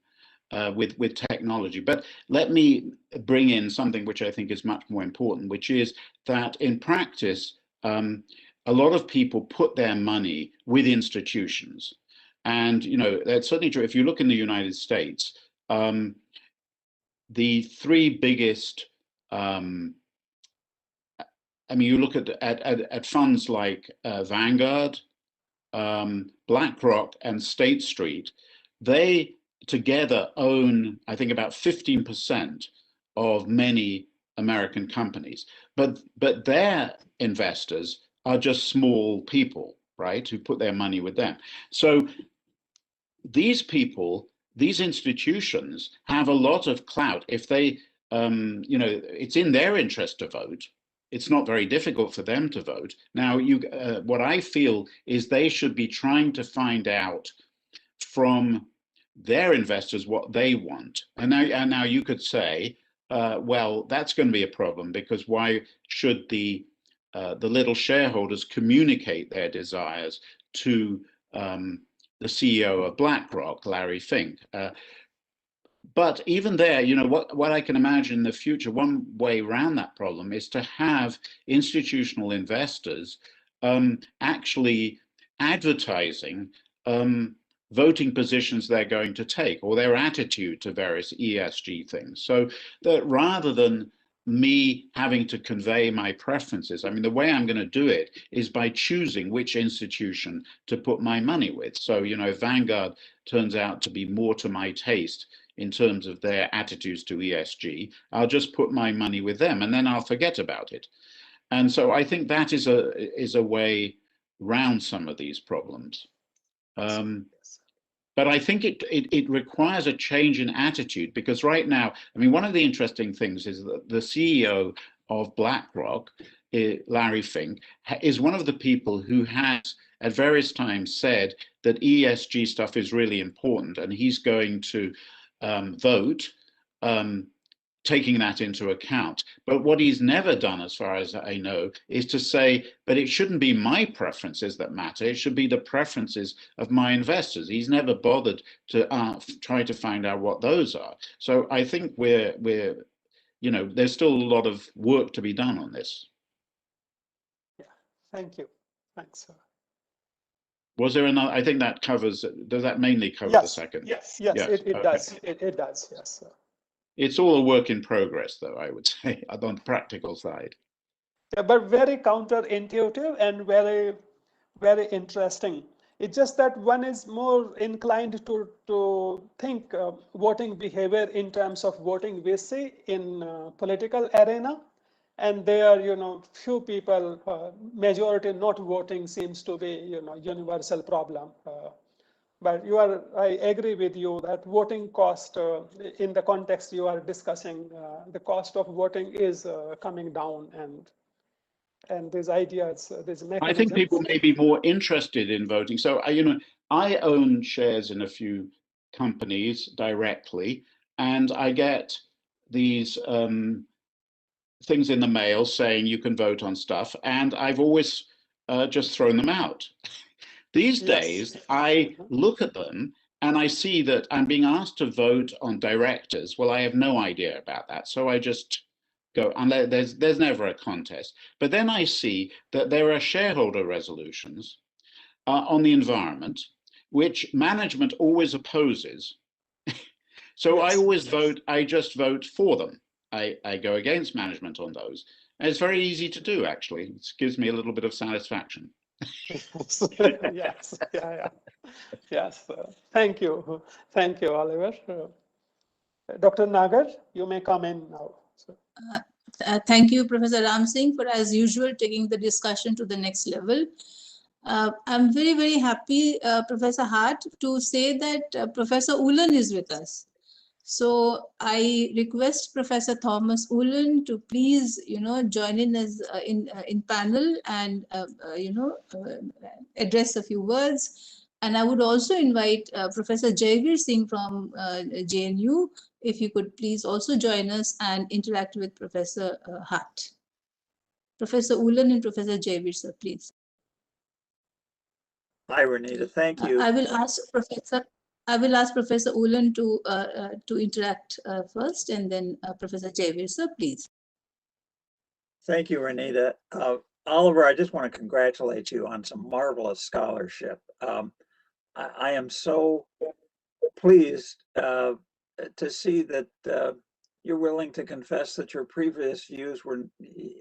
with technology. But let me bring in something which I think is much more important, which is that in practice, a lot of people put their money with institutions. And, that's certainly true. If you look in the United States, the three biggest, you look at funds like Vanguard, BlackRock, and State Street. They together own, I think, about 15% of many American companies. But their investors are just small people, right, who put their money with them. So these people, these institutions have a lot of clout. If they, it's in their interest to vote. It's not very difficult for them to vote. Now, what I feel is they should be trying to find out from their investors what they want. And now you could say, well, that's going to be a problem, because why should the little shareholders communicate their desires to the CEO of BlackRock, Larry Fink? But even there, what I can imagine in the future, one way around that problem is to have institutional investors actually advertising voting positions they're going to take, or their attitude to various ESG things. So that rather than me having to convey my preferences, the way I'm going to do it is by choosing which institution to put my money with. So, if Vanguard turns out to be more to my taste in terms of their attitudes to ESG, I'll just put my money with them, and then I'll forget about it. And so I think that is a way around some of these problems. But I think it requires a change in attitude, because right now, one of the interesting things is that the CEO of BlackRock, Larry Fink, is one of the people who has at various times said that ESG stuff is really important, and he's going to vote taking that into account. But what he's never done, as far as I know, is to say, but it shouldn't be my preferences that matter. It should be the preferences of my investors. He's never bothered to try to find out what those are. So I think we're you know, there's still a lot of work to be done on this. Yeah, thank you. Thanks. Was there another? I think that covers. Does that mainly cover the second? Yes, okay. it does. It does. Yes. It's all a work in progress, though, I would say, on the practical side. Yeah, but very counterintuitive and very, very interesting. It's just that one is more inclined to think voting behavior in terms of voting we see in political arena, and there, you know, few people, majority not voting seems to be, you know, universal problem. But I agree with you that voting cost, in the context you are discussing, the cost of voting is coming down, and these ideas, these mechanisms. I think people may be more interested in voting. So, you know, I own shares in a few companies directly, and I get these things in the mail saying you can vote on stuff, and I've always just thrown them out. These days, I look at them and I see that I'm being asked to vote on directors. Well, I have no idea about that, so I just go, and there's never a contest. But then I see that there are shareholder resolutions on the environment, which management always opposes. So I always vote, I just vote for them. I go against management on those. And it's very easy to do, actually. It gives me a little bit of satisfaction. Yes, yeah. Yes, thank you, Oliver. Dr. Nagar, you may come in now. Thank you, Professor Ram Singh, for, as usual, taking the discussion to the next level. I'm very, very happy, Professor Hart, to say that Professor Ulan is with us. So I request Professor Thomas Ulan to please, you know, join in as in panel and address a few words. And I would also invite Professor Jaivir Singh from JNU, if you could please also join us and interact with Professor Hart. Professor Ulan and Professor Jaivir, sir, please. Hi, Renita. Thank you. I will ask Professor Ulan to interact first, and then Professor Jaivir, sir, please. Thank you, Renita. Oliver, I just want to congratulate you on some marvelous scholarship. I am so pleased to see that you're willing to confess that your previous views were,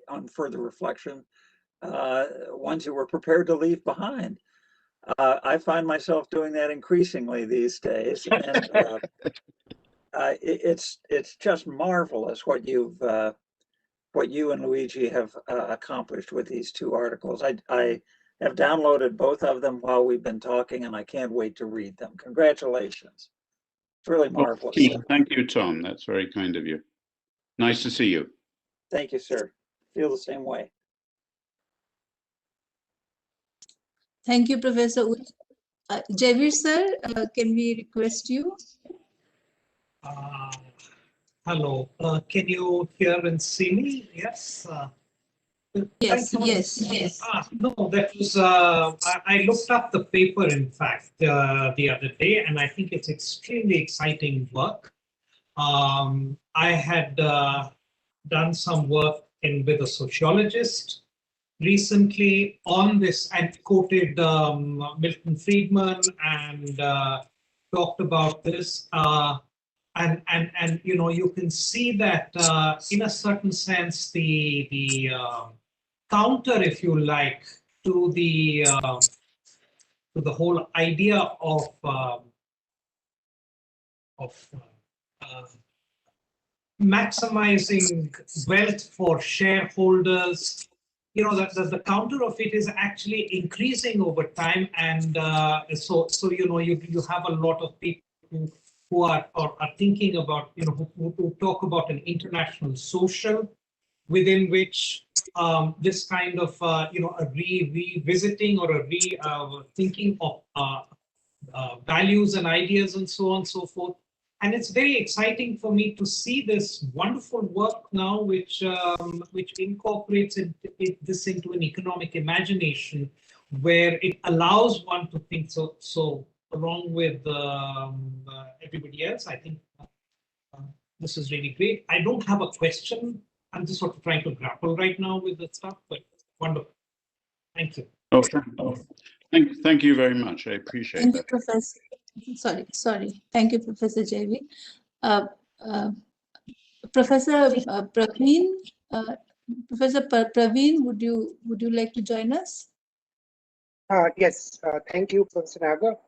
on further reflection, ones you were prepared to leave behind. I find myself doing that increasingly these days, and it's just marvelous what you and Luigi have accomplished with these two articles. I have downloaded both of them while we've been talking, and I can't wait to read them. Congratulations! It's really marvelous. Thank you, Tom. That's very kind of you. Nice to see you. Thank you, sir. Feel the same way. Thank you, Professor Ulan. Jaivir, sir, can we request you? Hello, can you hear and see me? Yes. Yes, yes. No, that was, I looked up the paper, in fact, the other day, and I think it's extremely exciting work. I had done some work with a sociologist recently on this, and quoted Milton Friedman and talked about this. And you know, you can see that in a certain sense, the counter, if you like, to the whole idea of maximizing wealth for shareholders. You know, the counter of it is actually increasing over time, and so you know, you have a lot of people who are thinking about, you know, who talk about an international social within which this kind of you know, a revisiting or a thinking of values and ideas and so on and so forth. And it's very exciting for me to see this wonderful work now, which incorporates this into an economic imagination, where it allows one to think. So along with everybody else, I think this is really great. I don't have a question. I'm just sort of trying to grapple right now with the stuff, but wonderful. Thank you. Thank you very much. I appreciate Thank you, that. Professor. Sorry. Thank you, Professor JV. Professor Praveen, Professor Praveen, would you like to join us? Yes, thank you, Professor Nagar.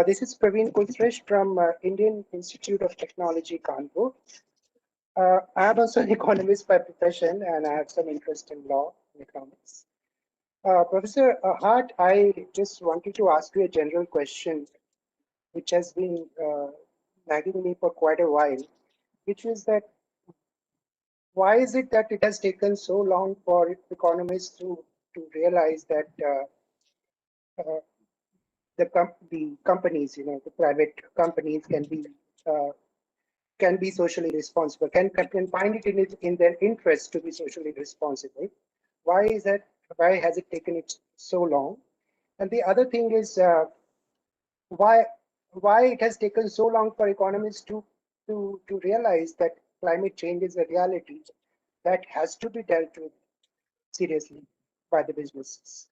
This is Praveen Kulsresh from Indian Institute of Technology, Kanpur. I am also an economist by profession, and I have some interest in law and economics. Professor Hart, I just wanted to ask you a general question, which has been nagging me for quite a while, which is that why is it that it has taken so long for economists to realize that the companies, the private companies can be socially responsible, can find it in their interest to be socially responsible. Why is that? Why has it taken it so long? And the other thing is why it has taken so long for economists to realize that climate change is a reality that has to be dealt with seriously by the businesses.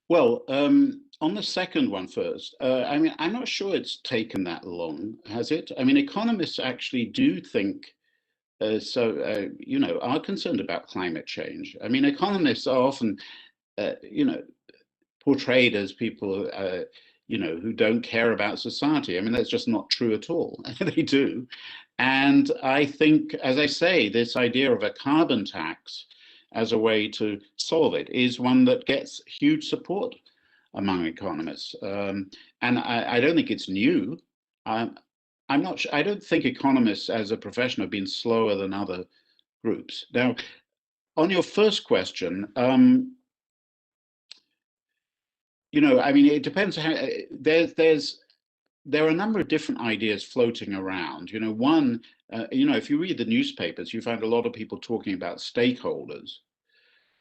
Well, on the second one first, I mean, I'm not sure it's taken that long, has it? I mean, economists actually do think, are concerned about climate change. I mean, economists are often, portrayed as people, who don't care about society. I mean, that's just not true at all. They do. And I think, as I say, this idea of a carbon tax as a way to solve it is one that gets huge support among economists. And I don't think it's new. I'm not sure, I don't think economists as a profession have been slower than other groups. Now, on your first question, I mean, it depends how there are a number of different ideas floating around. One, if you read the newspapers, you find a lot of people talking about stakeholders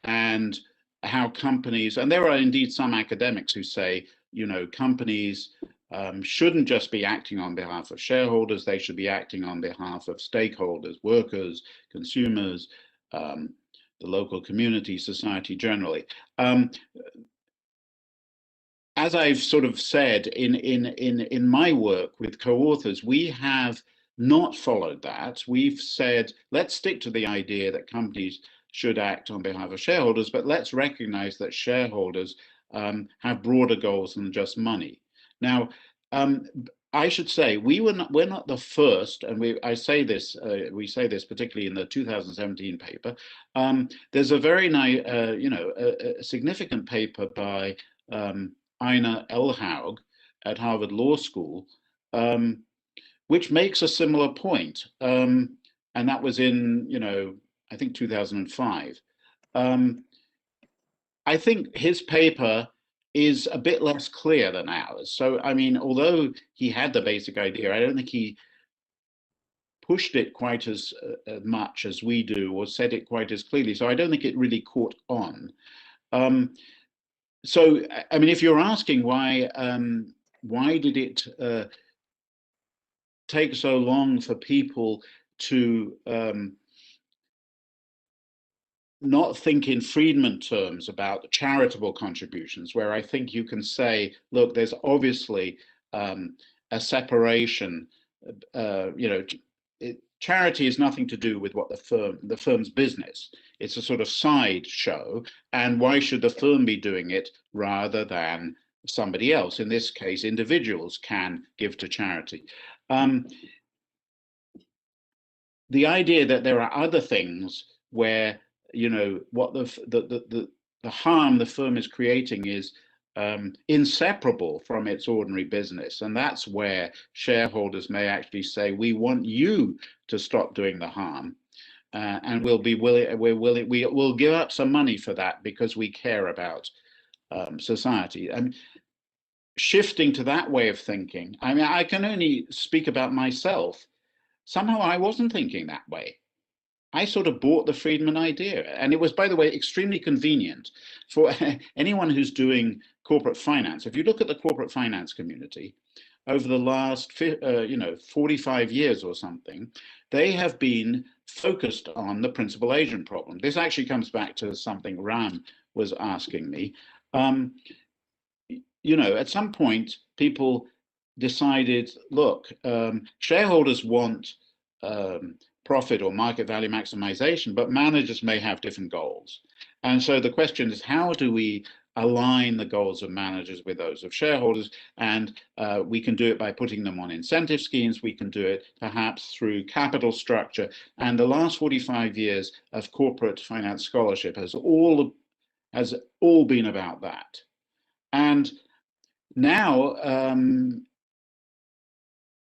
and how companies, and there are indeed some academics who say, companies shouldn't just be acting on behalf of shareholders, they should be acting on behalf of stakeholders, workers, consumers, the local community, society generally. As I've sort of said in my work with co-authors, we have not followed that. We've said, let's stick to the idea that companies should act on behalf of shareholders, but let's recognize that shareholders have broader goals than just money. Now, I should say we're not the first, and we say this particularly in the 2017 paper. There's a very nice, a significant paper by Ina Elhaug at Harvard Law School, which makes a similar point, and that was in, I think 2005. I think his paper is a bit less clear than ours. So, I mean, although he had the basic idea, I don't think he pushed it quite as much as we do, or said it quite as clearly. So I don't think it really caught on. So, I mean, if you're asking why did it take so long for people to not think in Friedman terms about charitable contributions, where I think you can say, look, there's obviously a separation. Charity is nothing to do with what the firm's business. It's a sort of side show, and why should the firm be doing it rather than somebody else? In this case, individuals can give to charity. The idea that there are other things where what the harm the firm is creating is inseparable from its ordinary business, and that's where shareholders may actually say, we want you to stop doing the harm, and we'll give up some money for that because we care about society. And shifting to that way of thinking, I mean, I can only speak about myself. Somehow I wasn't thinking that way. I sort of bought the Friedman idea. And it was, by the way, extremely convenient for anyone who's doing corporate finance. If you look at the corporate finance community, over the last 45 years or something, they have been focused on the principal agent problem. This actually comes back to something Ram was asking me. At some point, people decided, look, shareholders want profit or market value maximization, but managers may have different goals. And so the question is, how do we align the goals of managers with those of shareholders? And we can do it by putting them on incentive schemes. We can do it perhaps through capital structure. And the last 45 years of corporate finance scholarship has all been about that. And now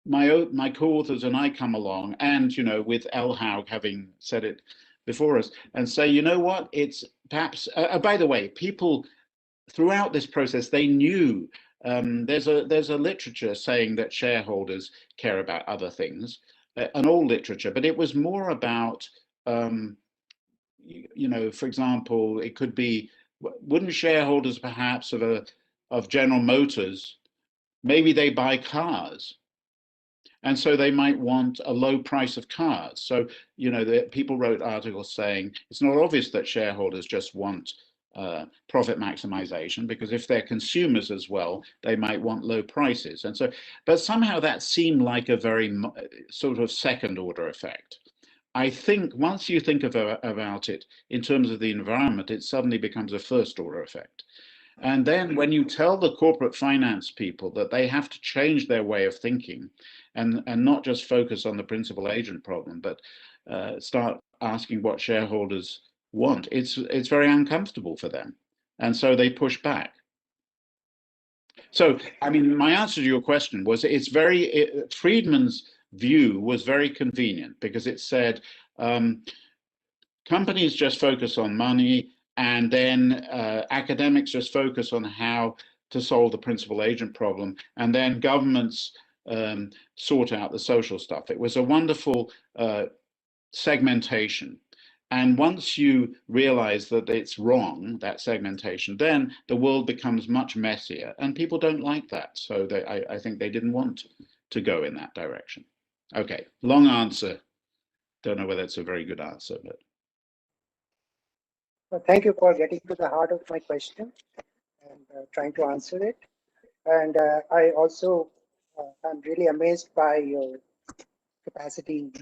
my co-authors and I come along, and with El Haug having said it before us, and say, you know what, it's perhaps. By the way, people throughout this process, they knew there's a literature saying that shareholders care about other things, an old literature, but it was more about for example, it could be, wouldn't shareholders perhaps of General Motors, maybe they buy cars, and so they might want a low price of cars. So, people wrote articles saying it's not obvious that shareholders just want profit maximization, because if they're consumers as well, they might want low prices. And so, but somehow that seemed like a very sort of second order effect. I think once you think about it in terms of the environment, it suddenly becomes a first order effect. And then when you tell the corporate finance people that they have to change their way of thinking and not just focus on the principal agent problem, but start asking what shareholders want, it's very uncomfortable for them. And so they push back. So, I mean, my answer to your question was Friedman's view was very convenient, because it said companies just focus on money, and then academics just focus on how to solve the principal agent problem, and then governments sort out the social stuff. It was a wonderful segmentation. And once you realize that it's wrong, that segmentation, then the world becomes much messier, and people don't like that. So I think they didn't want to go in that direction. Okay, long answer. Don't know whether it's a very good answer, but. Well, thank you for getting to the heart of my question and trying to answer it. And I also am really amazed by your capacity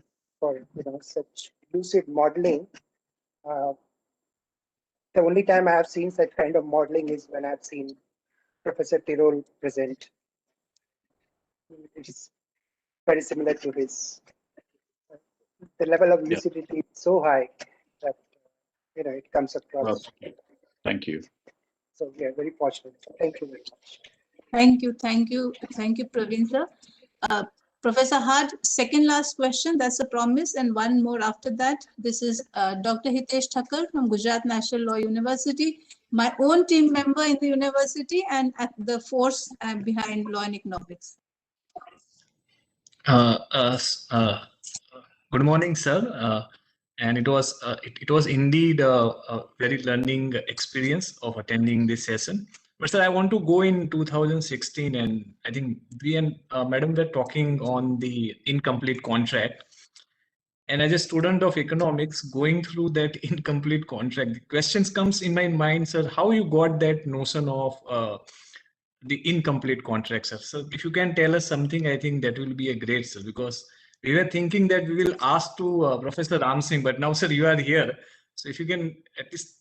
for such lucid modeling. The only time I have seen such kind of modeling is when I've seen Professor Tirol present. It is very similar to his. The level of lucidity is so high that it comes across. Well, thank you. So we are very fortunate. Thank you very much. Thank you, Praveen sir. Professor Hart, second last question, that's a promise, and one more after that. This is Dr. Hitesh Thakur from Gujarat National Law University, my own team member in the university and at the force behind law and economics. Good morning, sir. And it was indeed a very learning experience of attending this session. But sir, I want to go in 2016, and I think we and Madam were talking on the incomplete contract. And as a student of economics, going through that incomplete contract, the questions comes in my mind, sir, how you got that notion of the incomplete contract, sir. So if you can tell us something, I think that will be a great, sir, because we were thinking that we will ask to Professor Ram Singh, but now, sir, you are here. So if you can at least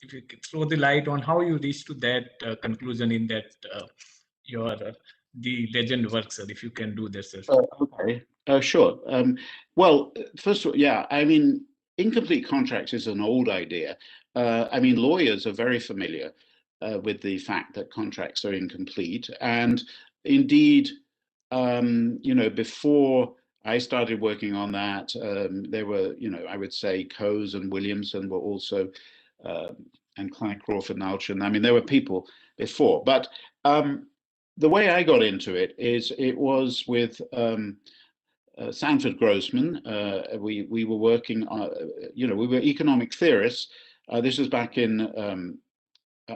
if you can throw the light on how you reached to that conclusion in that the legend work, sir, if you can do this, sir. Okay, sure. Well, first of all, yeah, I mean, incomplete contracts is an old idea. I mean, lawyers are very familiar with the fact that contracts are incomplete, and indeed, before I started working on that, there were, I would say Coase and Williamson were also, and Clyde Crawford and Alchin. I mean, there were people before, but the way I got into it is it was with Sanford Grossman. We were working on, we were economic theorists. This was back in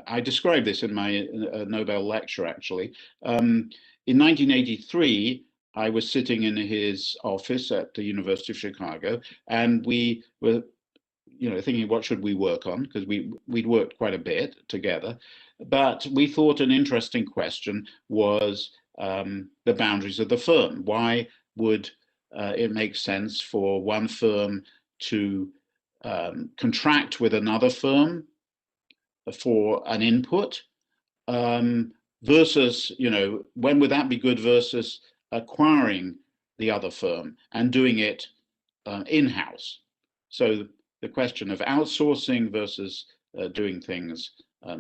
I described this in my Nobel lecture, actually. In 1983, I was sitting in his office at the University of Chicago, and we were, thinking, what should we work on? Because we'd worked quite a bit together. But we thought an interesting question was the boundaries of the firm. Why would it make sense for one firm to contract with another firm for an input versus, when would that be good versus acquiring the other firm and doing it in-house? So the question of outsourcing versus doing things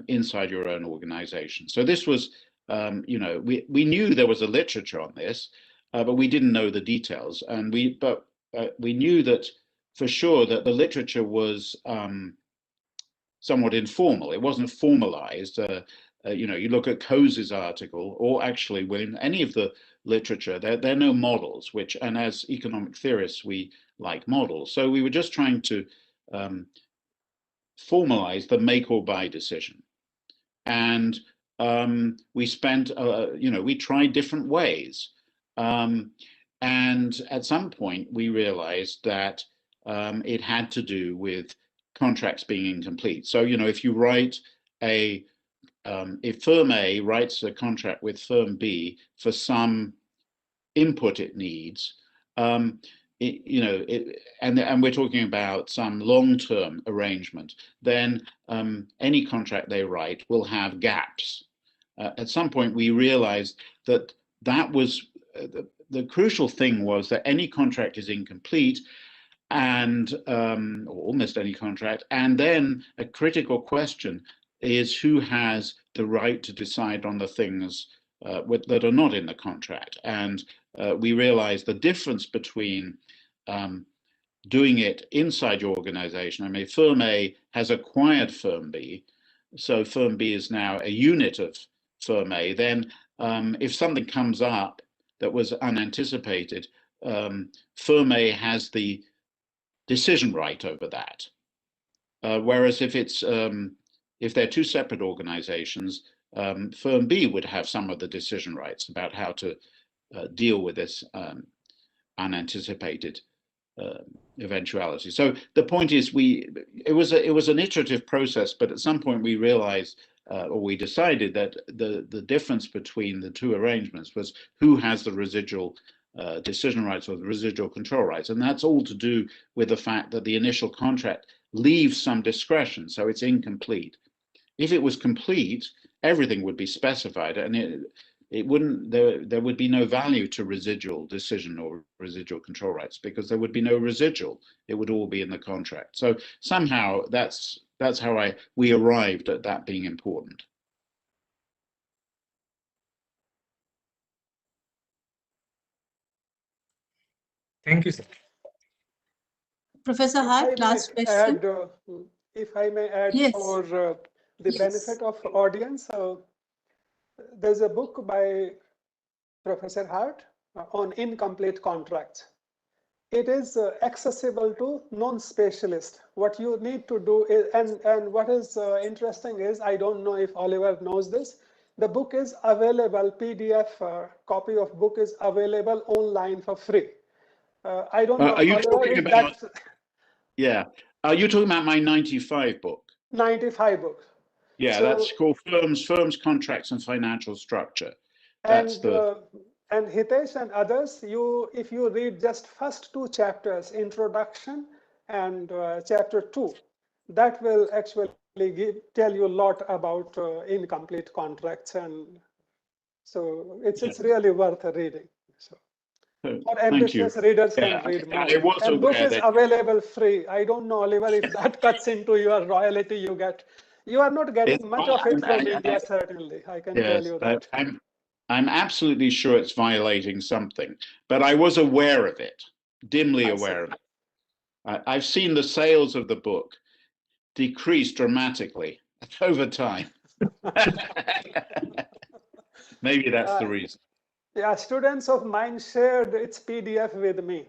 inside your own organization. So this was, we knew there was a literature on this, but we didn't know the details. And we knew that for sure that the literature was somewhat informal. It wasn't formalized. You look at Coase's article, or actually within any of the literature, there are no models, and as economic theorists, we like models. So we were just trying to formalize the make or buy decision. And we spent, we tried different ways. And at some point, we realized that it had to do with contracts being incomplete. So, if you write if firm A writes a contract with firm B for some input it needs, and we're talking about some long-term arrangement, then any contract they write will have gaps. At some point, we realized that was the crucial thing was that any contract is incomplete, and or almost any contract, and then a critical question is who has the right to decide on the things that are not in the contract. And we realized the difference between doing it inside your organization. I mean, firm A has acquired firm B, so firm B is now a unit of firm A. Then if something comes up that was unanticipated, firm A has the decision right over that. Whereas if they're two separate organizations, firm B would have some of the decision rights about how to deal with this unanticipated eventuality. So the point is, it was an iterative process, but at some point we realized, or we decided that the difference between the two arrangements was who has the residual decision rights or the residual control rights. And that's all to do with the fact that the initial contract leaves some discretion, so it's incomplete. If it was complete, everything would be specified, and it wouldn't, there would be no value to residual decision or residual control rights, because there would be no residual. It would all be in the contract. So somehow that's how we arrived at that being important. Thank you, sir. Professor Hart, last question. If I may add, yes. For the benefit of audience, there's a book by Professor Hart on incomplete contracts. It is accessible to non-specialists. What you need to do is, and what is interesting is, I don't know if Oliver knows this, the book is available, PDF copy of book is available online for free. I don't know. Are you Oliver, talking about? Yeah. Are you talking about my 95 book? 95 book. Yeah, so, that's called Firms, Contracts, and Financial Structure. That's and Hitesh and others, if you read just first two chapters, introduction and chapter 2, that will actually tell you a lot about incomplete contracts, and so it's really worth reading. So for ambitious readers can read more. And book is available free. I don't know, Oliver, if that cuts into your royalty you get. You are not getting much of it from India, certainly. I can tell you that. I'm absolutely sure it's violating something, but I was aware of it, dimly aware of it. I've seen the sales of the book decrease dramatically over time. Maybe that's the reason. Yeah, students of mine shared its PDF with me.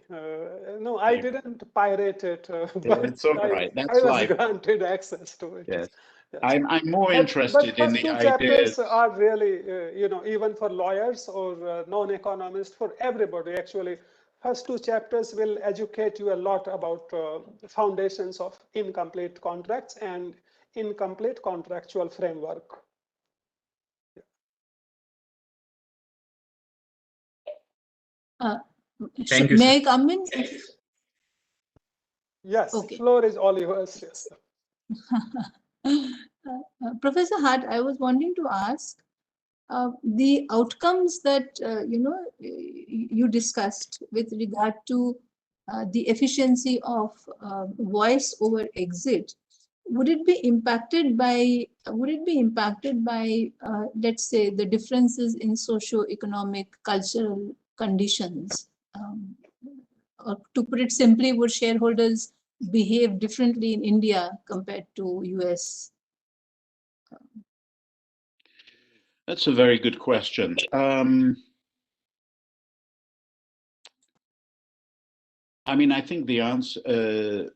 No, I didn't pirate it, but it's all right. That's I was life. granted access to it. Yes. Yes. I'm more But interested in first the two ideas. chapters are really, even for lawyers or non-economists, for everybody actually. First two chapters will educate you a lot about foundations of incomplete contracts and incomplete contractual framework. Thank you, May sir. I come in? Yes, Okay. floor is all yours. Yes. Professor Hart, I was wanting to ask the outcomes that you discussed with regard to the efficiency of voice over exit. Would it be impacted by let's say the differences in socio-economic cultural conditions? Or to put it simply, would shareholders behave differently in India compared to US? That's a very good question. I mean, I think the answer,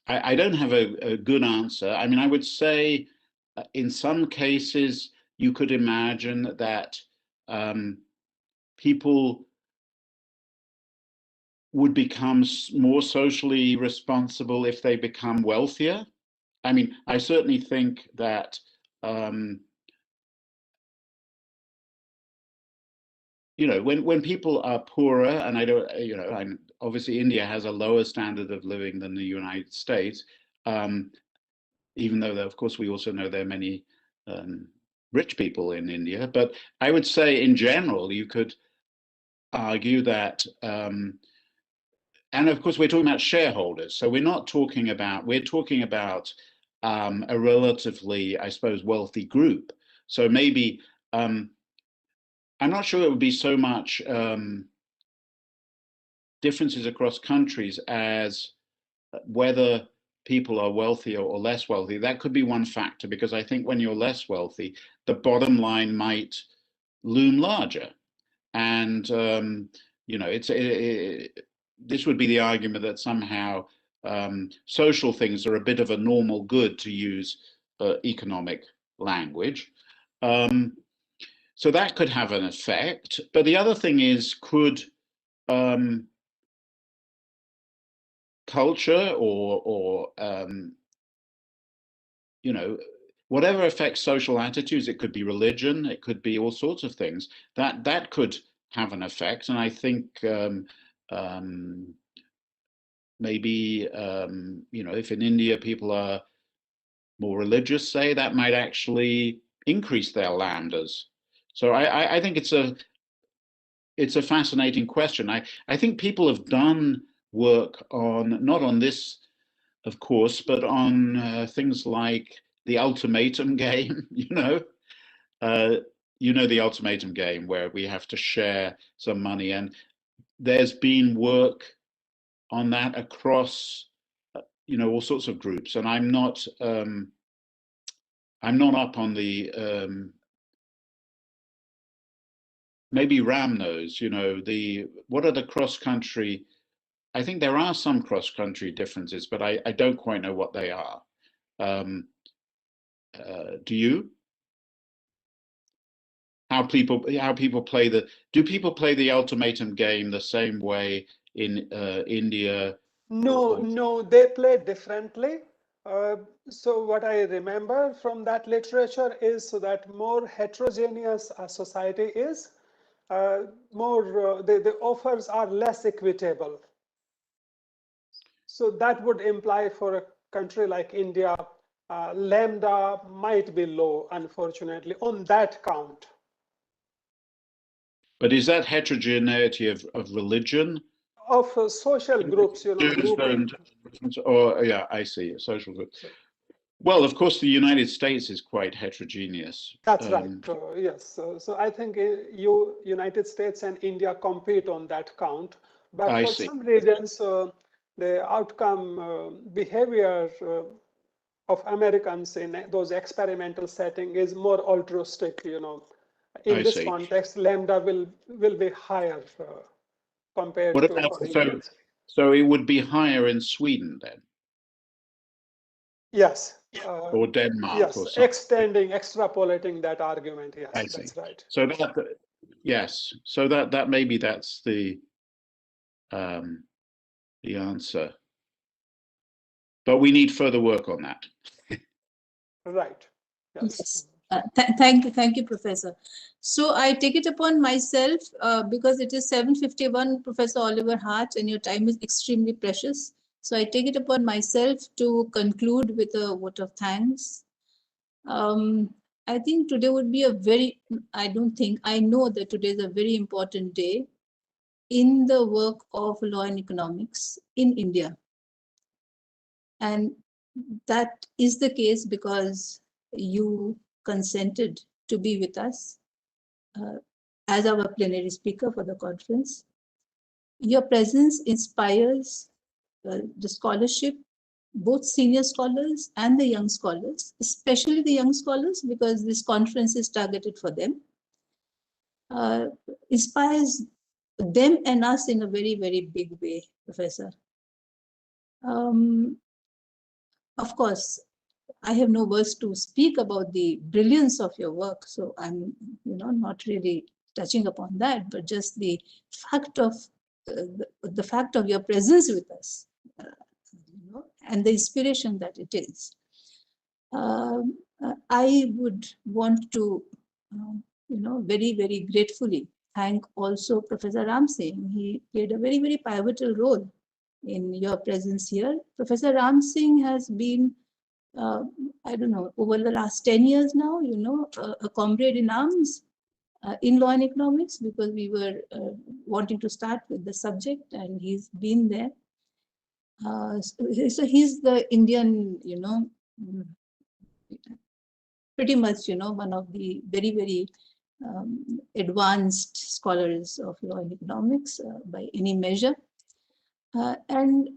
I don't have a good answer. I mean, I would say in some cases, you could imagine that people would become more socially responsible if they become wealthier. I mean, I certainly think that when people are poorer, and I don't, I'm obviously India has a lower standard of living than the United States, even though, of course, we also know there are many rich people in India. But I would say, in general, you could argue that, and of course, we're talking about shareholders, so we're talking about a relatively, I suppose, wealthy group. So maybe I'm not sure it would be so much differences across countries as whether people are wealthier or less wealthy. That could be one factor, because I think when you're less wealthy, the bottom line might loom larger. And, this would be the argument that somehow social things are a bit of a normal good, to use economic language. So that could have an effect. But the other thing is, could culture or whatever affects social attitudes, it could be religion, it could be all sorts of things, that could have an effect. And I think maybe if in India people are more religious, say, that might actually increase their landers. So I think it's a fascinating question. I think people have done work on, not on this, of course, but on things like the ultimatum game. The ultimatum game, where we have to share some money, and there's been work on that across all sorts of groups. And I'm not up on the maybe Ram knows, what are the cross-country. I think there are some cross-country differences, but I don't quite know what they are. Do you? How people play do people play the ultimatum game the same way in India? No, they play differently. So what I remember from that literature is that more heterogeneous a society is, the offers are less equitable. So that would imply, for a country like India, lambda might be low, unfortunately, on that count. But is that heterogeneity of religion? Of social groups, grouping. Or yeah, I see, social groups. Well, of course, the United States is quite heterogeneous. That's right. Yes. So I think United States and India compete on that count. But for some regions, the outcome behavior of Americans in those experimental settings is more altruistic. In this context, lambda will be higher compared to. So it would be higher in Sweden then? Yes. or Denmark Yes, or something. extrapolating that argument. Yes, I see. that's right. So that, yes, so that maybe that's the answer. But we need further work on that. Right. Yes. Yes. Thank you, Professor. So I take it upon myself because it is 7:51, Professor Oliver Hart, and your time is extremely precious. So I take it upon myself to conclude with a vote of thanks. I think today would be a very, I know that today is a very important day in the work of law and economics in India. And that is the case because you consented to be with us as our plenary speaker for the conference. Your presence inspires the scholarship, both senior scholars and the young scholars, especially the young scholars, because this conference is targeted for them. Inspires them and us in a very, very big way, Professor. Of course, I have no words to speak about the brilliance of your work, so I'm, not really touching upon that, but just the fact of the fact of your presence with us, and the inspiration that it is. I would want to, very, very gratefully thank also Professor Ram Singh. He played a very, very pivotal role in your presence here. Professor Ram Singh has been, I don't know, over the last 10 years now, a comrade in arms in law and economics, because we were wanting to start with the subject, and he's been there. So he's the Indian, pretty much, one of the very, very advanced scholars of law and economics by any measure. And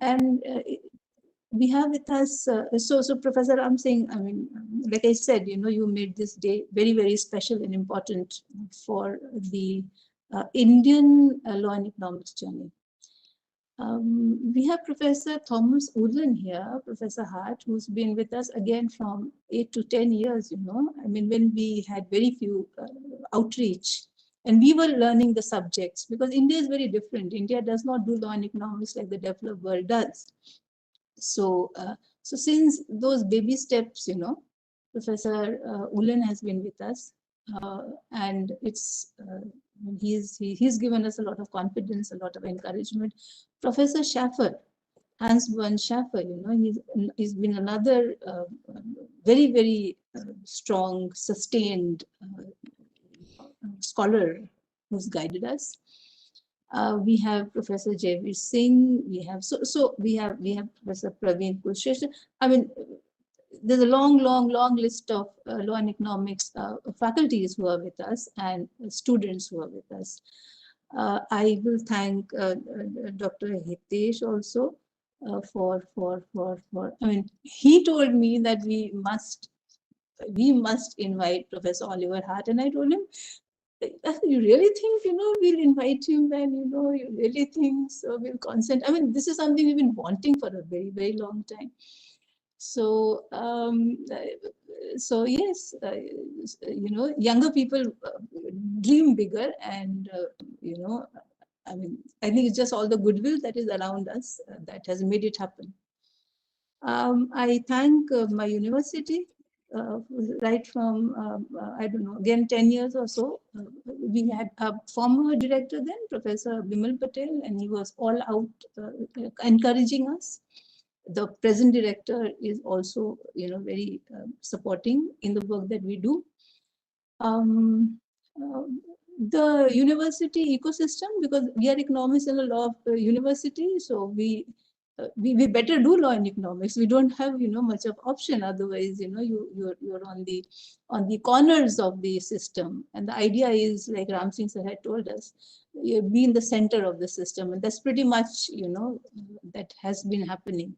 we have with us, so Professor Ram Singh, I mean, like I said, you made this day very, very special and important for the Indian law and economics journey. We have Professor Thomas Ullen here, Professor Hart, who's been with us again from 8 to 10 years, I mean, when we had very few outreach, and we were learning the subjects, because India is very different. India does not do law and economics like the developed world does. So, so since those baby steps, Professor Ullen has been with us, and it's he's given us a lot of confidence, a lot of encouragement. Professor Schaffer, Hans-Bernd Schaffer, he's been another very, very strong, sustained scholar who's guided us. We have Professor Javeer Singh. We have we have Professor Praveen Kushresh. I mean, there's a long list of law and economics faculties who are with us and students who are with us. I will thank Dr. Hitesh also for. I mean, he told me that we must invite Professor Oliver Hart, and I told him, you really think, we'll invite him, and, you really think so we'll consent? I mean, this is something we've been wanting for a very, very long time. So, so yes, younger people dream bigger, and, I mean, I think it's just all the goodwill that is around us that has made it happen. I thank my university. Right from, I don't know, again, 10 years or so, we had a former director then, Professor Bimal Patel, and he was all out encouraging us. The present director is also, very supporting in the work that we do. The university ecosystem, because we are economists in a law of university, so we better do law and economics. We don't have, much of option. Otherwise, you're on the corners of the system. And the idea is, like Ram Singh sir had told us, you be in the center of the system. And that's pretty much, that has been happening.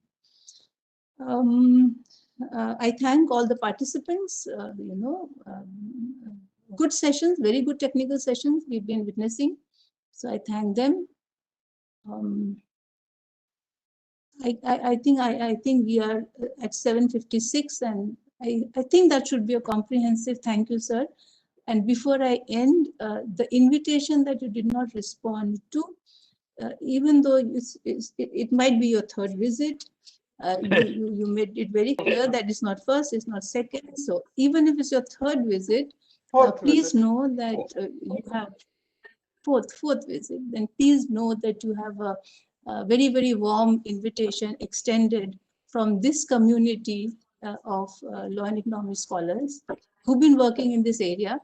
I thank all the participants, good sessions, very good technical sessions we've been witnessing. So I thank them. I think we are at 7:56, and I think that should be a comprehensive thank you, sir. And before I end, the invitation that you did not respond to, even though it might be your third visit, you made it very clear that it's not first, it's not second. So even if it's your third visit, please know that you have fourth visit. Then please know that you have a very, very warm invitation extended from this community of law and economics scholars who've been working in this area,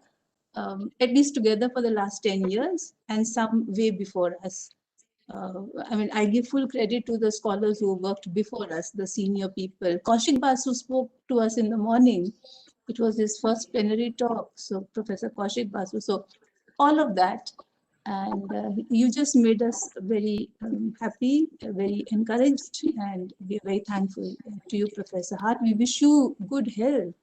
at least together for the last 10 years and some way before us. I mean, I give full credit to the scholars who worked before us, the senior people. Kaushik Basu spoke to us in the morning. It was his first plenary talk. So Professor Kaushik Basu. So all of that. And you just made us very happy, very encouraged, and we're very thankful to you, Professor Hart. We wish you good health,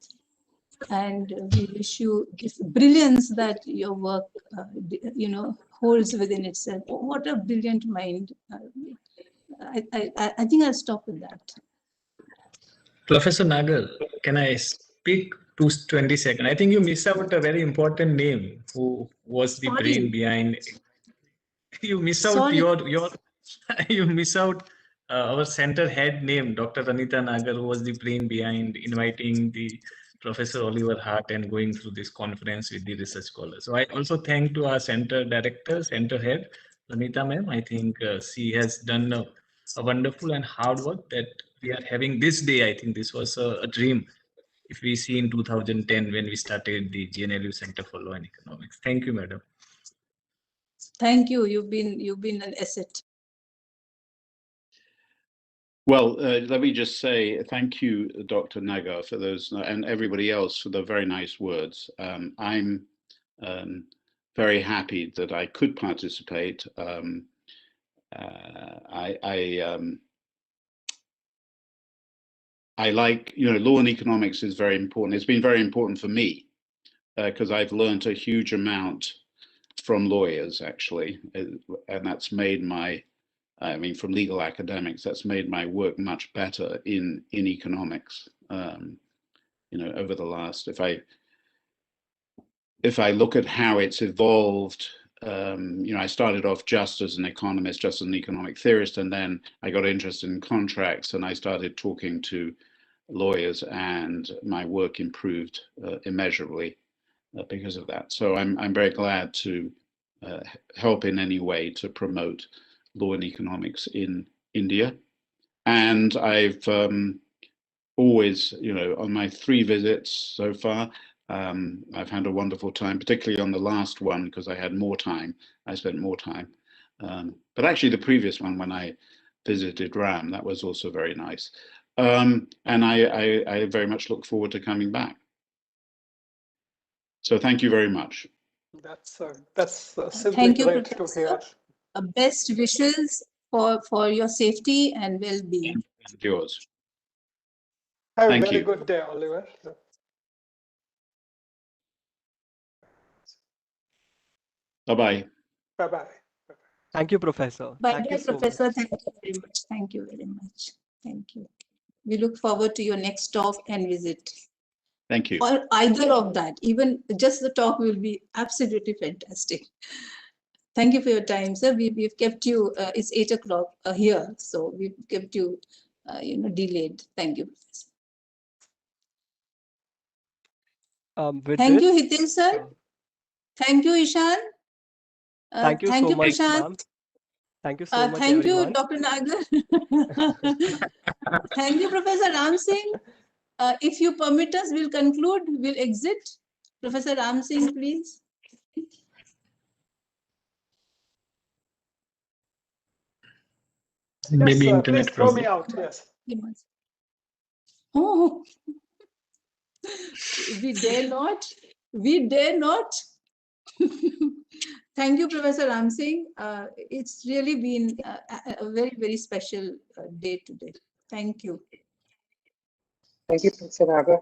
and we wish you this brilliance that your work, holds within itself. What a brilliant mind! I think I'll stop with that. Professor Nagar, can I speak 20 seconds? I think you missed out a very important name. Who was the brain behind? You miss out you miss out our center head name, Dr. Ranita Nagar, who was the brain behind inviting the Professor Oliver Hart and going through this conference with the research scholars. So I also thank to our center director, center head, Ranita ma'am. I think she has done a wonderful and hard work that we are having this day. I think this was a dream. If we see in 2010 when we started the GNLU Center for Law and Economics. Thank you, madam. Thank you. You've been an asset. Well, let me just say thank you, Dr. Nagar, for those, and everybody else for the very nice words. I'm very happy that I could participate. I like, law and economics is very important. It's been very important for me because I've learned a huge amount from lawyers, actually, and that's made from legal academics, that's made my work much better in economics. Over the last, if I look at how it's evolved, I started off just as an economist, just as an economic theorist, and then I got interested in contracts and I started talking to lawyers, and my work improved immeasurably because of that. So I'm very glad to help in any way to promote law and economics in India. And I've always, on my 3 visits so far, I've had a wonderful time, particularly on the last one, because I had more time. I spent more time. But actually the previous one, when I visited RAM, that was also very nice. And I very much look forward to coming back. So thank you very much. That's simply thank you, great Professor. to hear. Best wishes for your safety and well-being. Yours. Have Thank a very you. good day, Oliver. Bye-bye. Bye-bye. Thank you, Professor. Bye-bye, Thank you so Professor. much. Thank you very much. Thank you very much. Thank you. We look forward to your next talk and visit. Thank you. Or either of that. Even just the talk will be absolutely fantastic. Thank you for your time, sir. We've kept you, it's 8 o'clock here, so we've kept you, delayed. Thank you, Professor. Thank you, Hitin, sir. Thank you, Ishan. Thank you so much, ma'am. Thank you so much, thank everyone. you, Dr. Nagar. Thank you, Professor Ram Singh. If you permit us, we'll conclude. We'll exit. Professor Ram Singh, please. Maybe Yes, internet please throw problem. me out. Yes. Oh, we dare not. We dare not. Thank you, Professor Ram Singh. It's really been a very, very special day today. Thank you. Thank you, Professor Nagar.